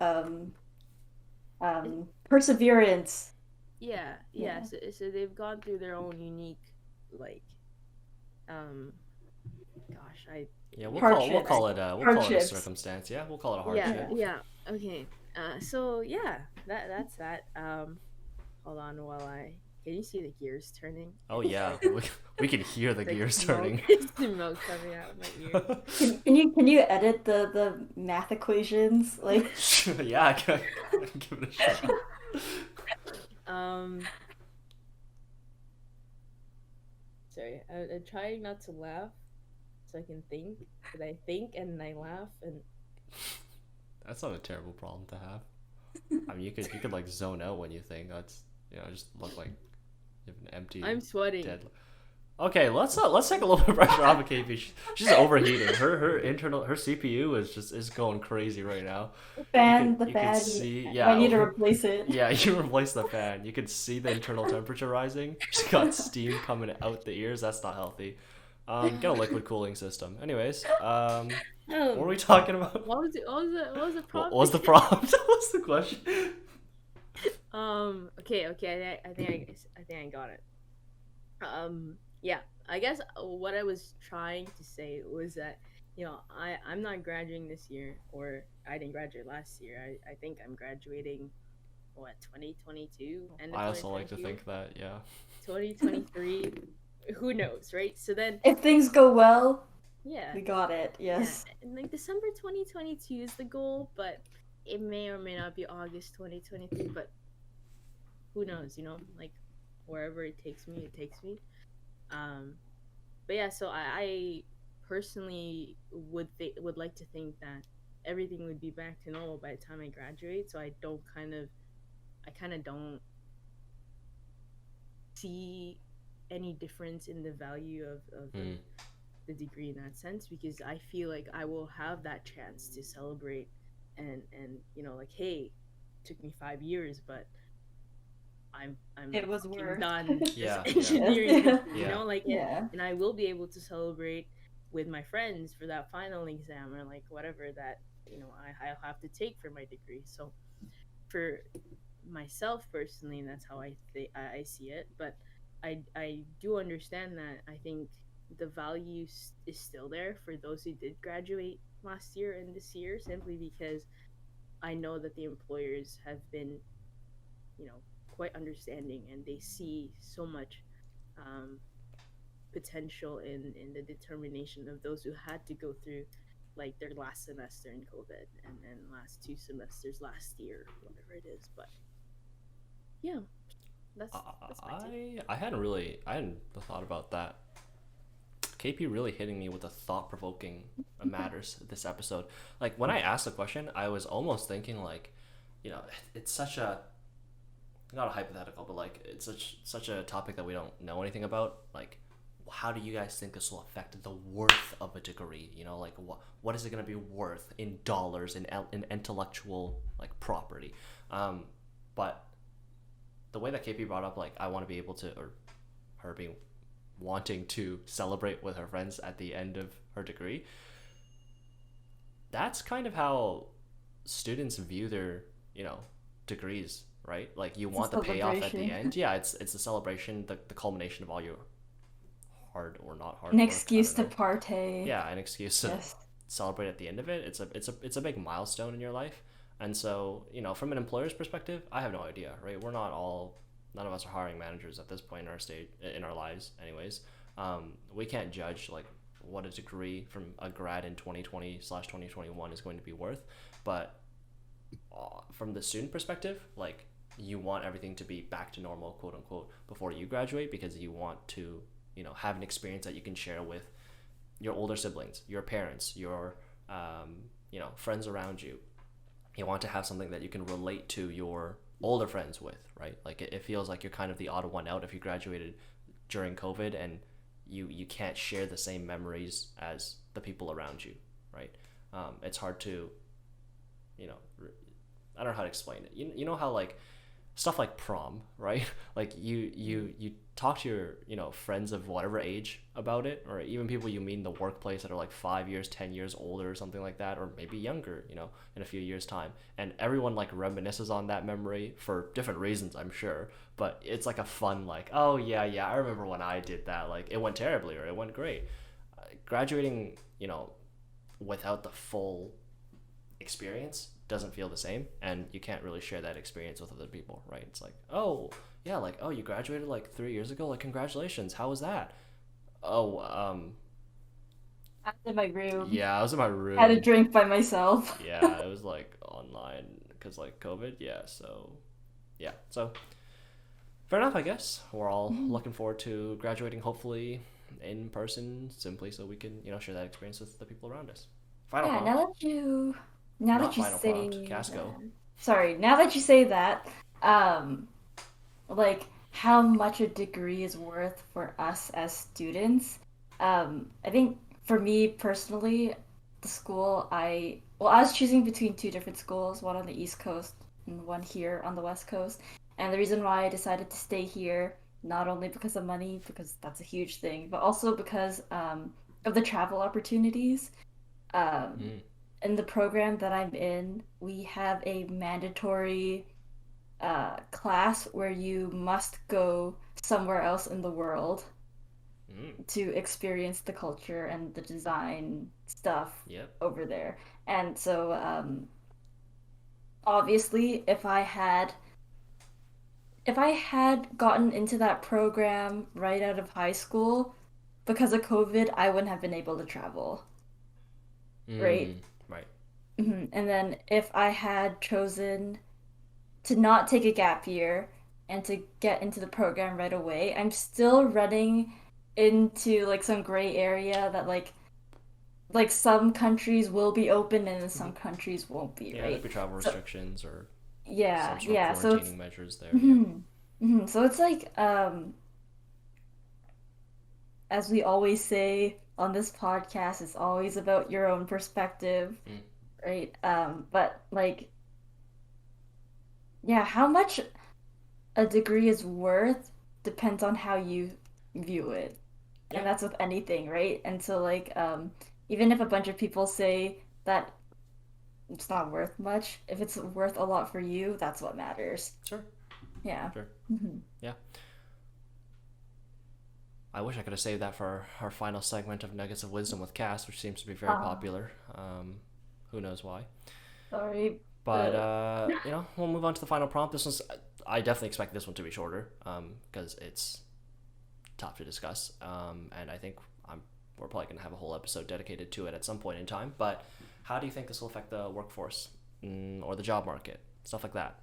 [SPEAKER 3] It,
[SPEAKER 2] perseverance.
[SPEAKER 3] yeah,
[SPEAKER 2] Yeah.
[SPEAKER 3] so they've gone through their own unique like um gosh I
[SPEAKER 1] Yeah,
[SPEAKER 2] Hardships.
[SPEAKER 1] we'll call it a
[SPEAKER 2] Hardships.
[SPEAKER 1] circumstance. Yeah, we'll call it a
[SPEAKER 3] yeah,
[SPEAKER 1] hardship.
[SPEAKER 2] Yeah.
[SPEAKER 3] yeah, okay. So yeah, that's that. Hold on while I can you see the gears turning?
[SPEAKER 1] Oh
[SPEAKER 3] It's
[SPEAKER 1] yeah,
[SPEAKER 3] like
[SPEAKER 1] we can hear the
[SPEAKER 3] it's like
[SPEAKER 1] gears
[SPEAKER 3] smoke
[SPEAKER 1] turning.
[SPEAKER 3] smoke coming out of my ears.
[SPEAKER 2] Can you edit the math equations like
[SPEAKER 1] Yeah, I can give it a shot.
[SPEAKER 3] um Sorry, I'm trying not to laugh so I can think, but I think and I laugh and
[SPEAKER 1] That's not a terrible problem to have. I mean, you could like zone out when you think. That's just look like you have an empty,
[SPEAKER 3] I'm sweating.
[SPEAKER 1] dead. Okay, let's take a little bit of pressure off of KP. She's overheating. Her CPU is going crazy right now.
[SPEAKER 2] the
[SPEAKER 1] You could
[SPEAKER 2] fan.
[SPEAKER 1] see,
[SPEAKER 2] I might
[SPEAKER 1] yeah.
[SPEAKER 2] need to replace it.
[SPEAKER 1] Yeah, you replace the fan. You can see the internal temperature rising. She's got steam coming out the ears. That's not healthy. Get a liquid cooling system. Anyways, what were we talking about?
[SPEAKER 3] What was it? What was the
[SPEAKER 1] What
[SPEAKER 3] prompt?
[SPEAKER 1] was the prompt? What's the question?
[SPEAKER 3] Okay. I think I got it. Yeah. I guess what I was trying to say was that I'm not graduating this year, or I didn't graduate last year. I think I'm graduating what 2022, end of
[SPEAKER 1] I also like to
[SPEAKER 3] 2022,
[SPEAKER 1] think that, yeah.
[SPEAKER 3] 2023. Who knows, right? So then,
[SPEAKER 2] If things go well,
[SPEAKER 3] yeah,
[SPEAKER 2] we got it.
[SPEAKER 3] yeah,
[SPEAKER 2] Yes.
[SPEAKER 3] and like December 2022 is the goal, but it may or may not be August 2023. But who knows? Like wherever it takes me, it takes me. Um, but yeah, so I personally would like to think that everything would be back to normal by the time I graduate. So I kind of don't see any difference in the value of
[SPEAKER 1] Hmm.
[SPEAKER 3] the degree in that sense, because I feel like I will have that chance to celebrate and like, hey, it took me 5 years, but I'm
[SPEAKER 2] It was
[SPEAKER 3] fucking
[SPEAKER 2] worth.
[SPEAKER 3] done this
[SPEAKER 1] Yeah, yeah.
[SPEAKER 3] engineering
[SPEAKER 2] Yes.
[SPEAKER 3] degree,
[SPEAKER 1] Yeah.
[SPEAKER 3] like,
[SPEAKER 2] Yeah.
[SPEAKER 3] and I will be able to celebrate with my friends for that final exam or like whatever that I'll have to take for my degree. So for myself personally, that's how I see it. But I do understand that I think the value is still there for those who did graduate last year and this year, simply because I know that the employers have been you know quite understanding, and they see so much um, potential in the determination of those who had to go through like their last semester in COVID and then last 2 semesters last year, whatever it is. But yeah, that's my take.
[SPEAKER 1] I hadn't thought about that. KP really hitting me with the thought provoking matters this episode. Like when I asked the question, I was almost thinking like, it's such a not a hypothetical, but like it's such a topic that we don't know anything about. Like, how do you guys think this will affect the worth of a degree? Like what is it going to be worth in dollars, in intellectual like property? But the way that KP brought up, like, I want to be able to, or her being wanting to celebrate with her friends at the end of her degree, that's kind of how students view their degrees, right? Like, you
[SPEAKER 2] It's a
[SPEAKER 1] want the payoff at the
[SPEAKER 2] celebration.
[SPEAKER 1] end. Yeah, it's a celebration, the culmination of all your hard or not hard
[SPEAKER 2] An
[SPEAKER 1] work. I
[SPEAKER 2] excuse
[SPEAKER 1] don't
[SPEAKER 2] to
[SPEAKER 1] know.
[SPEAKER 2] partay.
[SPEAKER 1] Yeah, an excuse to
[SPEAKER 2] Yes.
[SPEAKER 1] celebrate at the end of it. It's a big milestone in your life. And so, from an employer's perspective, I have no idea, right? None of us are hiring managers at this point in our state in our lives, anyways. We can't judge like what a degree from a grad in 2020/2021 is going to be worth, but from the student perspective, like you want everything to be back to normal, quote unquote, before you graduate because you want to, have an experience that you can share with your older siblings, your parents, your, friends around you. You want to have something that you can relate to your older friends with, right? Like it feels like you're kind of the odd one out if you graduated during COVID and you can't share the same memories as the people around you, right? It's hard to, you know, I don't know how to explain it. You know how like stuff like prom, right? Like you talk to your friends of whatever age about it, or even people you meet in the workplace that are like 5 years, 10 years older, or something like that, or maybe younger, in a few years' time, and everyone like reminisces on that memory for different reasons, I'm sure. But it's like a fun like, oh yeah, I remember when I did that. Like it went terribly or it went great. Graduating, without the full experience doesn't feel the same, and you can't really share that experience with other people, right? It's like, oh yeah, like, oh, you graduated like 3 years ago, like congratulations, how was that? Oh,
[SPEAKER 2] I was in my room.
[SPEAKER 1] yeah, I was in my room.
[SPEAKER 2] Had a drink by myself.
[SPEAKER 1] Yeah, it was like online because like COVID. Yeah, so yeah, so fair enough, I guess. We're all looking forward to graduating, hopefully in person, simply so we can share that experience with the people around us. Final
[SPEAKER 2] Yeah,
[SPEAKER 1] prompt.
[SPEAKER 2] now
[SPEAKER 1] Not
[SPEAKER 2] that you
[SPEAKER 1] final
[SPEAKER 2] say
[SPEAKER 1] prompt. Casco.
[SPEAKER 2] that, sorry, now that you say that, um, like how much a degree is worth for us as students. I think for me personally, the school I was choosing between two different schools, one on the East Coast and one here on the West Coast. And the reason why I decided to stay here, not only because of money, because that's a huge thing, but also because of the travel opportunities. Um,
[SPEAKER 1] Mm.
[SPEAKER 2] in the program that I'm in, we have a mandatory class where you must go somewhere else in the world
[SPEAKER 1] Mm.
[SPEAKER 2] to experience the culture and the design stuff
[SPEAKER 1] Yep.
[SPEAKER 2] over there. And so, obviously, if I had gotten into that program right out of high school, because of COVID, I wouldn't have been able to travel, right?
[SPEAKER 1] Mm. Right.
[SPEAKER 2] And then if I had chosen to not take a gap year and to get into the program right away, I'm still running into like some gray area that like some countries will be open and some
[SPEAKER 1] Mm-hmm.
[SPEAKER 2] countries won't be,
[SPEAKER 1] Yeah, there'd
[SPEAKER 2] right?
[SPEAKER 1] be travel
[SPEAKER 2] So
[SPEAKER 1] restrictions or
[SPEAKER 2] yeah,
[SPEAKER 1] some sort of
[SPEAKER 2] yeah. So it's
[SPEAKER 1] quarantining measures there. Yep.
[SPEAKER 2] mhm, so it's like as we always say on this podcast, it's always about your own perspective,
[SPEAKER 1] Mm.
[SPEAKER 2] right? But like yeah, how much a degree is worth depends on how you view it. And
[SPEAKER 1] Yeah.
[SPEAKER 2] that's with anything, right? And so like even if a bunch of people say that it's not worth much, if it's worth a lot for you, that's what matters.
[SPEAKER 1] Sure.
[SPEAKER 2] Yeah.
[SPEAKER 1] Sure.
[SPEAKER 2] Hmm.
[SPEAKER 1] Yeah. I wish I could have saved that for our final segment of Nuggets of Wisdom with Cass, which seems to be very
[SPEAKER 2] Ah,
[SPEAKER 1] popular. Who knows why?
[SPEAKER 2] sorry.
[SPEAKER 1] But
[SPEAKER 2] The
[SPEAKER 1] we'll move on to the final prompt. This one's I definitely expect this one to be shorter, because it's tough to discuss. And I think we're probably gonna have a whole episode dedicated to it at some point in time. But how do you think this will affect the workforce, or the job market, stuff like that?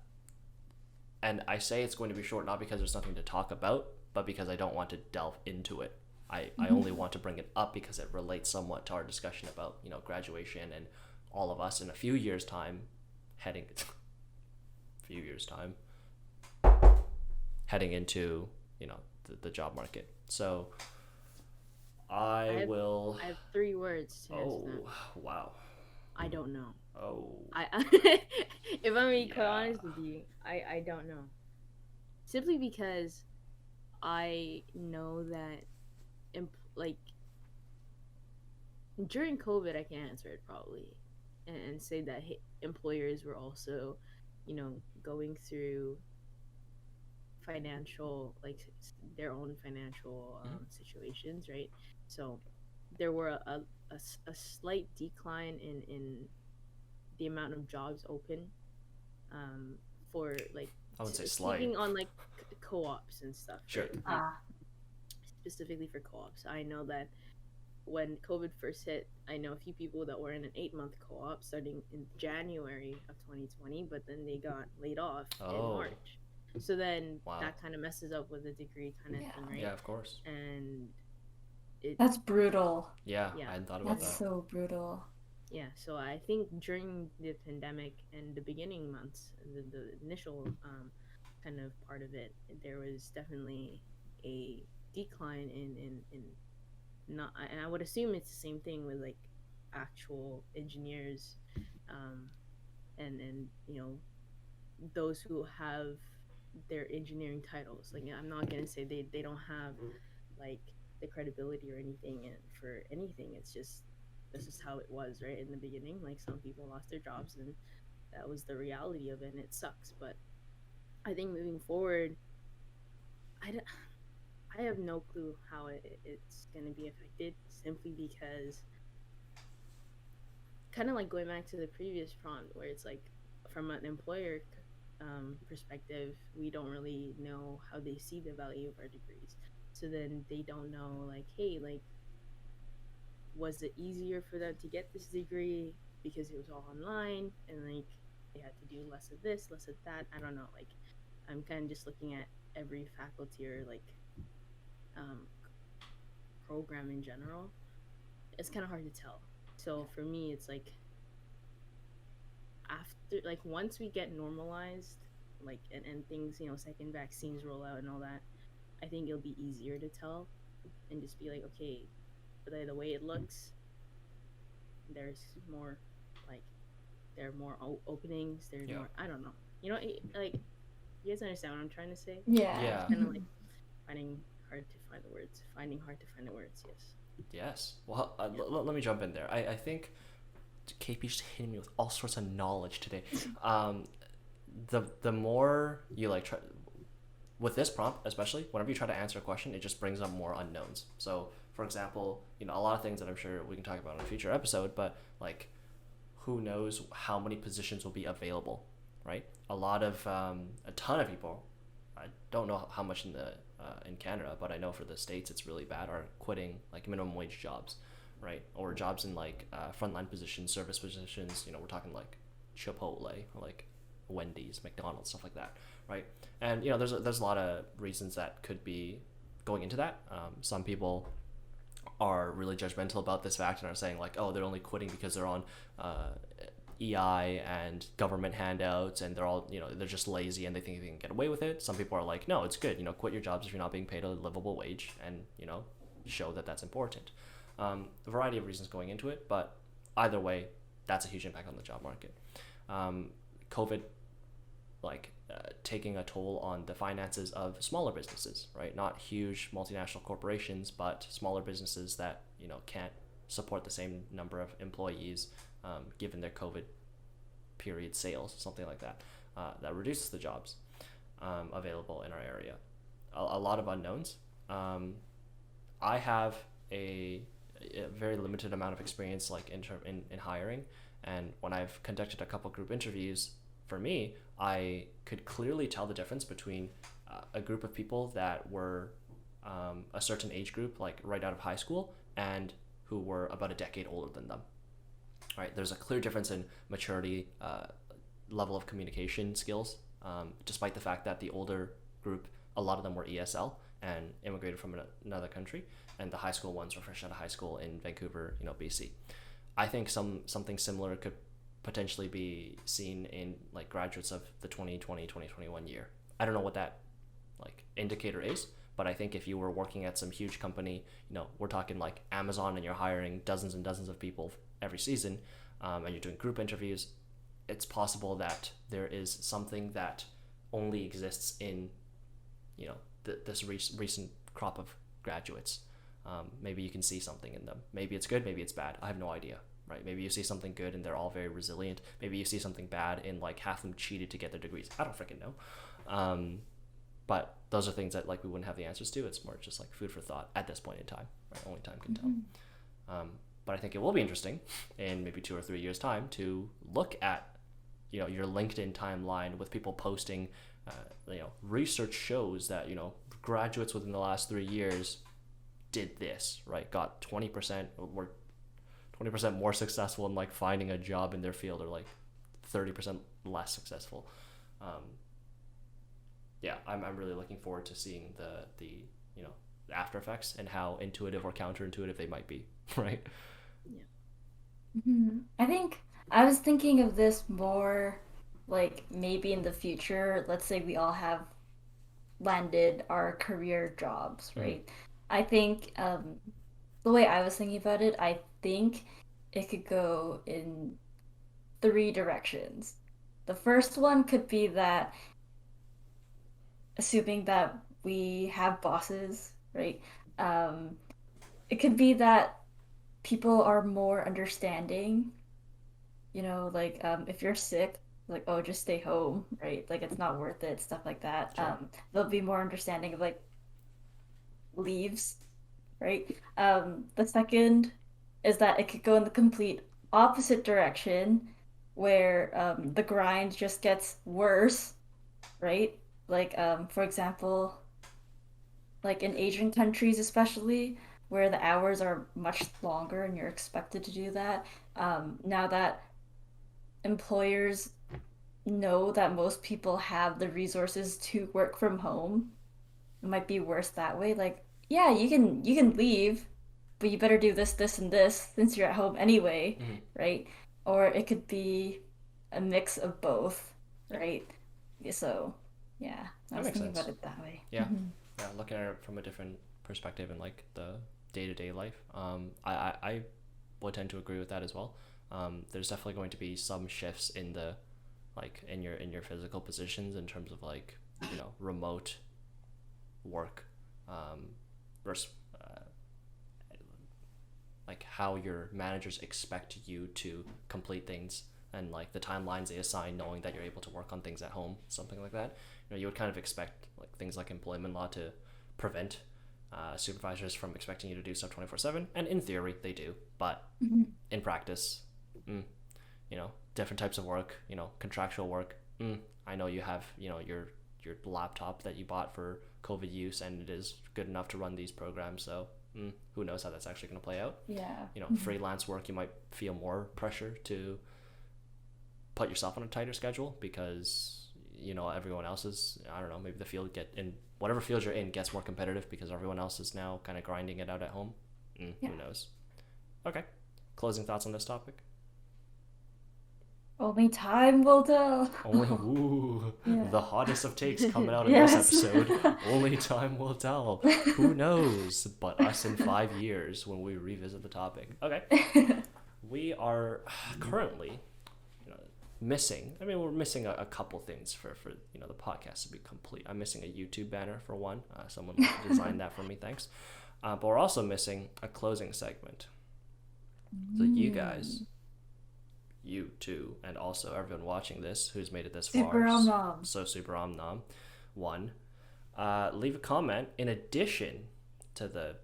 [SPEAKER 1] And I say it's going to be short not because there's nothing to talk about, but because I don't want to delve into it. I only want to bring it up because it relates somewhat to our discussion about graduation and all of us in a few years' time, heading few years' time, heading into the job market. So
[SPEAKER 3] I
[SPEAKER 1] I
[SPEAKER 3] have
[SPEAKER 1] will.
[SPEAKER 3] I have 3 words to answer that.
[SPEAKER 1] Oh wow.
[SPEAKER 3] I don't know.
[SPEAKER 1] Oh
[SPEAKER 3] I if I'm being quite
[SPEAKER 1] yeah.
[SPEAKER 3] honest with you, I don't know. Simply because I know that like during COVID, I can answer it probably, and say that employers were also, going through financial their own financial
[SPEAKER 1] Mhm.
[SPEAKER 3] situations, right? So there were a a slight decline in the amount of jobs open, for like
[SPEAKER 1] I would say
[SPEAKER 3] speaking
[SPEAKER 1] slight.
[SPEAKER 3] on like co-ops and stuff,
[SPEAKER 1] Sure.
[SPEAKER 3] right?
[SPEAKER 2] Ah,
[SPEAKER 3] Specifically for co-ops, I know that when COVID first hit, I know a few people that were in an 8-month co-op starting in January of 2020, but then they got laid off in
[SPEAKER 1] Oh,
[SPEAKER 3] March. So then
[SPEAKER 1] wow.
[SPEAKER 3] that kind of messes up with the degree kind of
[SPEAKER 2] Yeah.
[SPEAKER 3] thing, right?
[SPEAKER 1] Yeah, of course.
[SPEAKER 3] And it,
[SPEAKER 2] that's brutal.
[SPEAKER 1] Yeah,
[SPEAKER 3] Yeah.
[SPEAKER 1] I hadn't thought about
[SPEAKER 2] That's
[SPEAKER 1] that.
[SPEAKER 2] so brutal.
[SPEAKER 3] yeah, so I think during the pandemic and the beginning months, the initial kind of part of it, there was definitely a decline in not, and I would assume it's the same thing with like actual engineers, um, and those who have their engineering titles. Like I'm not gonna say they don't have like the credibility or anything for anything. It's just this is how it was right in the beginning. Like some people lost their jobs and that was the reality of it, and it sucks. But I think moving forward, I don't, I have no clue how it's going to be affected, simply because kind of like going back to the previous prompt where it's like from an employer perspective, we don't really know how they see the value of our degrees. So then they don't know, like, hey, like, was it easier for them to get this degree because it was all online and like they had to do less of this, less of that? I don't know. Like, I'm kind of just looking at every faculty or like um, program in general. It's kind of hard to tell. So for me, it's like after, like, once we get normalized, like, and things, second vaccines roll out and all that, I think it'll be easier to tell and just be like, okay, the way it looks, there's more, like, there are more openings. There's
[SPEAKER 1] Yeah.
[SPEAKER 3] more. I don't know. Like, you guys understand what I'm trying to say?
[SPEAKER 2] Yeah.
[SPEAKER 1] Yeah.
[SPEAKER 3] Kind of like finding hard to find the words. Finding hard to find the words. Yes.
[SPEAKER 1] Yes. Well, let me jump in there. I think KP's just hitting me with all sorts of knowledge today. The more you like try with this prompt, especially whenever you try to answer a question, it just brings up more unknowns. So, for example, a lot of things that I'm sure we can talk about in a future episode, but like, who knows how many positions will be available, right? A ton of people, I don't know how much in Canada, but I know for the States it's really bad, are quitting like minimum wage jobs, right? Or jobs in like frontline positions, service positions. We're talking like Chipotle or like Wendy's, McDonald's, stuff like that, right? And there's a lot of reasons that could be going into that. Some people are really judgmental about this fact and are saying like, oh, they're only quitting because they're on EI and government handouts, and they're all they're just lazy and they think they can get away with it. Some people are like, no, it's good, quit your jobs if you're not being paid a livable wage, and show that that's important. A variety of reasons going into it, but either way, that's a huge impact on the job market. COVID, taking a toll on the finances of smaller businesses, right? Not huge multinational corporations, but smaller businesses that can't support the same number of employees, given their COVID period sales, something like that. That reduces the jobs available in our area. A lot of unknowns. I have a very limited amount of experience, like in hiring, and when I've conducted a couple group interviews, for me, I could clearly tell the difference between a group of people that were a certain age group, like right out of high school, and who were about a decade older than them. Right, there's a clear difference in maturity, level of communication skills, despite the fact that the older group, a lot of them were ESL and immigrated from another country, and the high school ones were fresh out of high school in Vancouver, BC. I think something similar could potentially be seen in like graduates of the 2020-2021 year. I don't know what that like indicator is, but I think if you were working at some huge company, we're talking like Amazon, and you're hiring dozens and dozens of people every season, and you're doing group interviews, it's possible that there is something that only exists in this recent crop of graduates. Maybe you can see something in them. Maybe it's good, maybe it's bad. I have no idea. Right? Maybe you see something good and they're all very resilient. Maybe you see something bad in like half of them cheated to get their degrees. I don't freaking know. But those are things that like we wouldn't have the answers to. It's more just like food for thought at this point in time. Right? Only time can tell. But But I think it will be interesting in maybe 2 or 3 years' time to look at, your LinkedIn timeline with people posting, research shows that, graduates within the last 3 years did this, right? Got 20% or were 20% more successful in like finding a job in their field, or like 30% less successful. I'm really looking forward to seeing the after effects and how intuitive or counterintuitive they might be, right?
[SPEAKER 2] I think I was thinking of this more like maybe in the future, let's say we all have landed our career jobs, right? I think the way I was thinking about it, I think it could go in 3 directions. The first one could be that, assuming that we have bosses, right? Um, it could be that people are more understanding, like if you're sick, like, oh, just stay home, right? Like it's not worth it, stuff like that.
[SPEAKER 1] Sure.
[SPEAKER 2] They'll be more understanding of like leaves, right? The second is that it could go in the complete opposite direction where the grind just gets worse, right? Like, for example, like in Asian countries, especially, where the hours are much longer and you're expected to do that. Now that employers know that most people have the resources to work from home, it might be worse that way. Like, yeah, you can leave, but you better do this, this, and this since you're at home anyway, right? Or it could be a mix of both, right? So, yeah, I
[SPEAKER 1] That
[SPEAKER 2] was
[SPEAKER 1] makes
[SPEAKER 2] thinking
[SPEAKER 1] sense.
[SPEAKER 2] about it that way.
[SPEAKER 1] Yeah. Yeah, looking at it from a different perspective in like the day-to-day life. I would tend to agree with that as well. There's definitely going to be some shifts in the like in your physical positions in terms of like remote work, versus like how your managers expect you to complete things, and like the timelines they assign, knowing that you're able to work on things at home, something like that. You would kind of expect like things like employment law to prevent supervisors from expecting you to do stuff 24/7, and in theory they do, but in practice, different types of work, contractual work. I know you have your laptop that you bought for COVID use, and it is good enough to run these programs, so who knows how that's actually going to play out.
[SPEAKER 2] Yeah.
[SPEAKER 1] Freelance work, you might feel more pressure to put yourself on a tighter schedule because everyone else is, I don't know, maybe the field in whatever field you're in gets more competitive because everyone else is now kind of grinding it out at home. Who knows? Okay, closing thoughts on this topic.
[SPEAKER 2] Only time will tell.
[SPEAKER 1] The hottest of takes coming out of
[SPEAKER 2] Yes.
[SPEAKER 1] this episode. Only time will tell. Who knows but us in 5 years when we revisit the topic. Okay. We are currently missing, we're missing a couple things for the podcast to be complete. I'm missing a YouTube banner for one. Someone designed that for me, thanks. But we're also missing a closing segment. So you guys, you too, and also everyone watching this who's made it this far,
[SPEAKER 2] Super om nom.
[SPEAKER 1] so super om nom, one, leave a comment in addition to the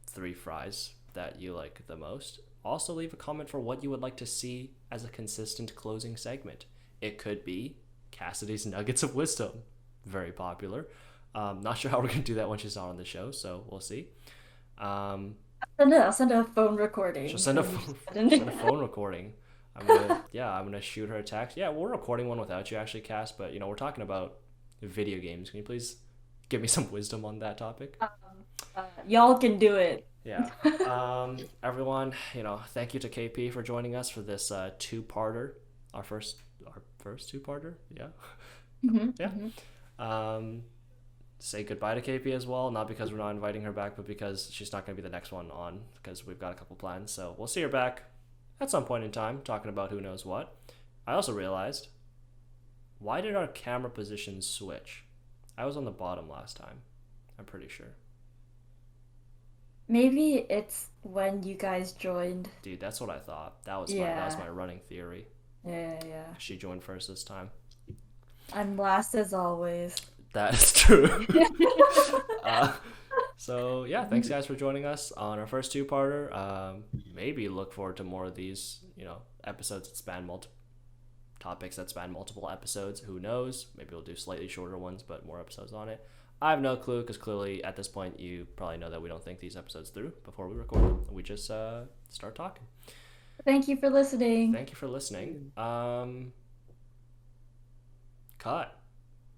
[SPEAKER 1] 3 fries that you like the most. Also leave a comment for what you would like to see as a consistent closing segment. It could be Cassidy's Nuggets of Wisdom, very popular. Not sure how we're gonna do that when she's not on the show, so we'll see.
[SPEAKER 2] I'll send a phone recording.
[SPEAKER 1] She'll send a phone recording. I'm gonna shoot her a text. Yeah, we're recording one without you actually, Cass, but we're talking about video games. Can you please give me some wisdom on that topic?
[SPEAKER 2] Y'all can do it.
[SPEAKER 1] Yeah. Everyone, thank you to KP for joining us for this 2-parter. Our first 2-parter. Yeah. Yeah. Say goodbye to KP as well, not because we're not inviting her back, but because she's not going to be the next one on, because we've got a couple plans. So we'll see her back at some point in time, talking about who knows what. I also realized, why did our camera positions switch? I was on the bottom last time, I'm pretty sure.
[SPEAKER 2] Maybe it's when you guys joined.
[SPEAKER 1] Dude, that's what I thought. That was my running theory.
[SPEAKER 2] Yeah.
[SPEAKER 1] She joined first this time.
[SPEAKER 2] I'm last as always.
[SPEAKER 1] That is true. So yeah, thanks guys for joining us on our first two-parter. Maybe look forward to more of these, episodes that span multiple topics that span multiple episodes. Who knows? Maybe we'll do slightly shorter ones, but more episodes on it. I have no clue because clearly at this point you probably know that we don't think these episodes through before we record them. We just start talking.
[SPEAKER 2] Thank you for listening.
[SPEAKER 1] Thank you for listening. Cut.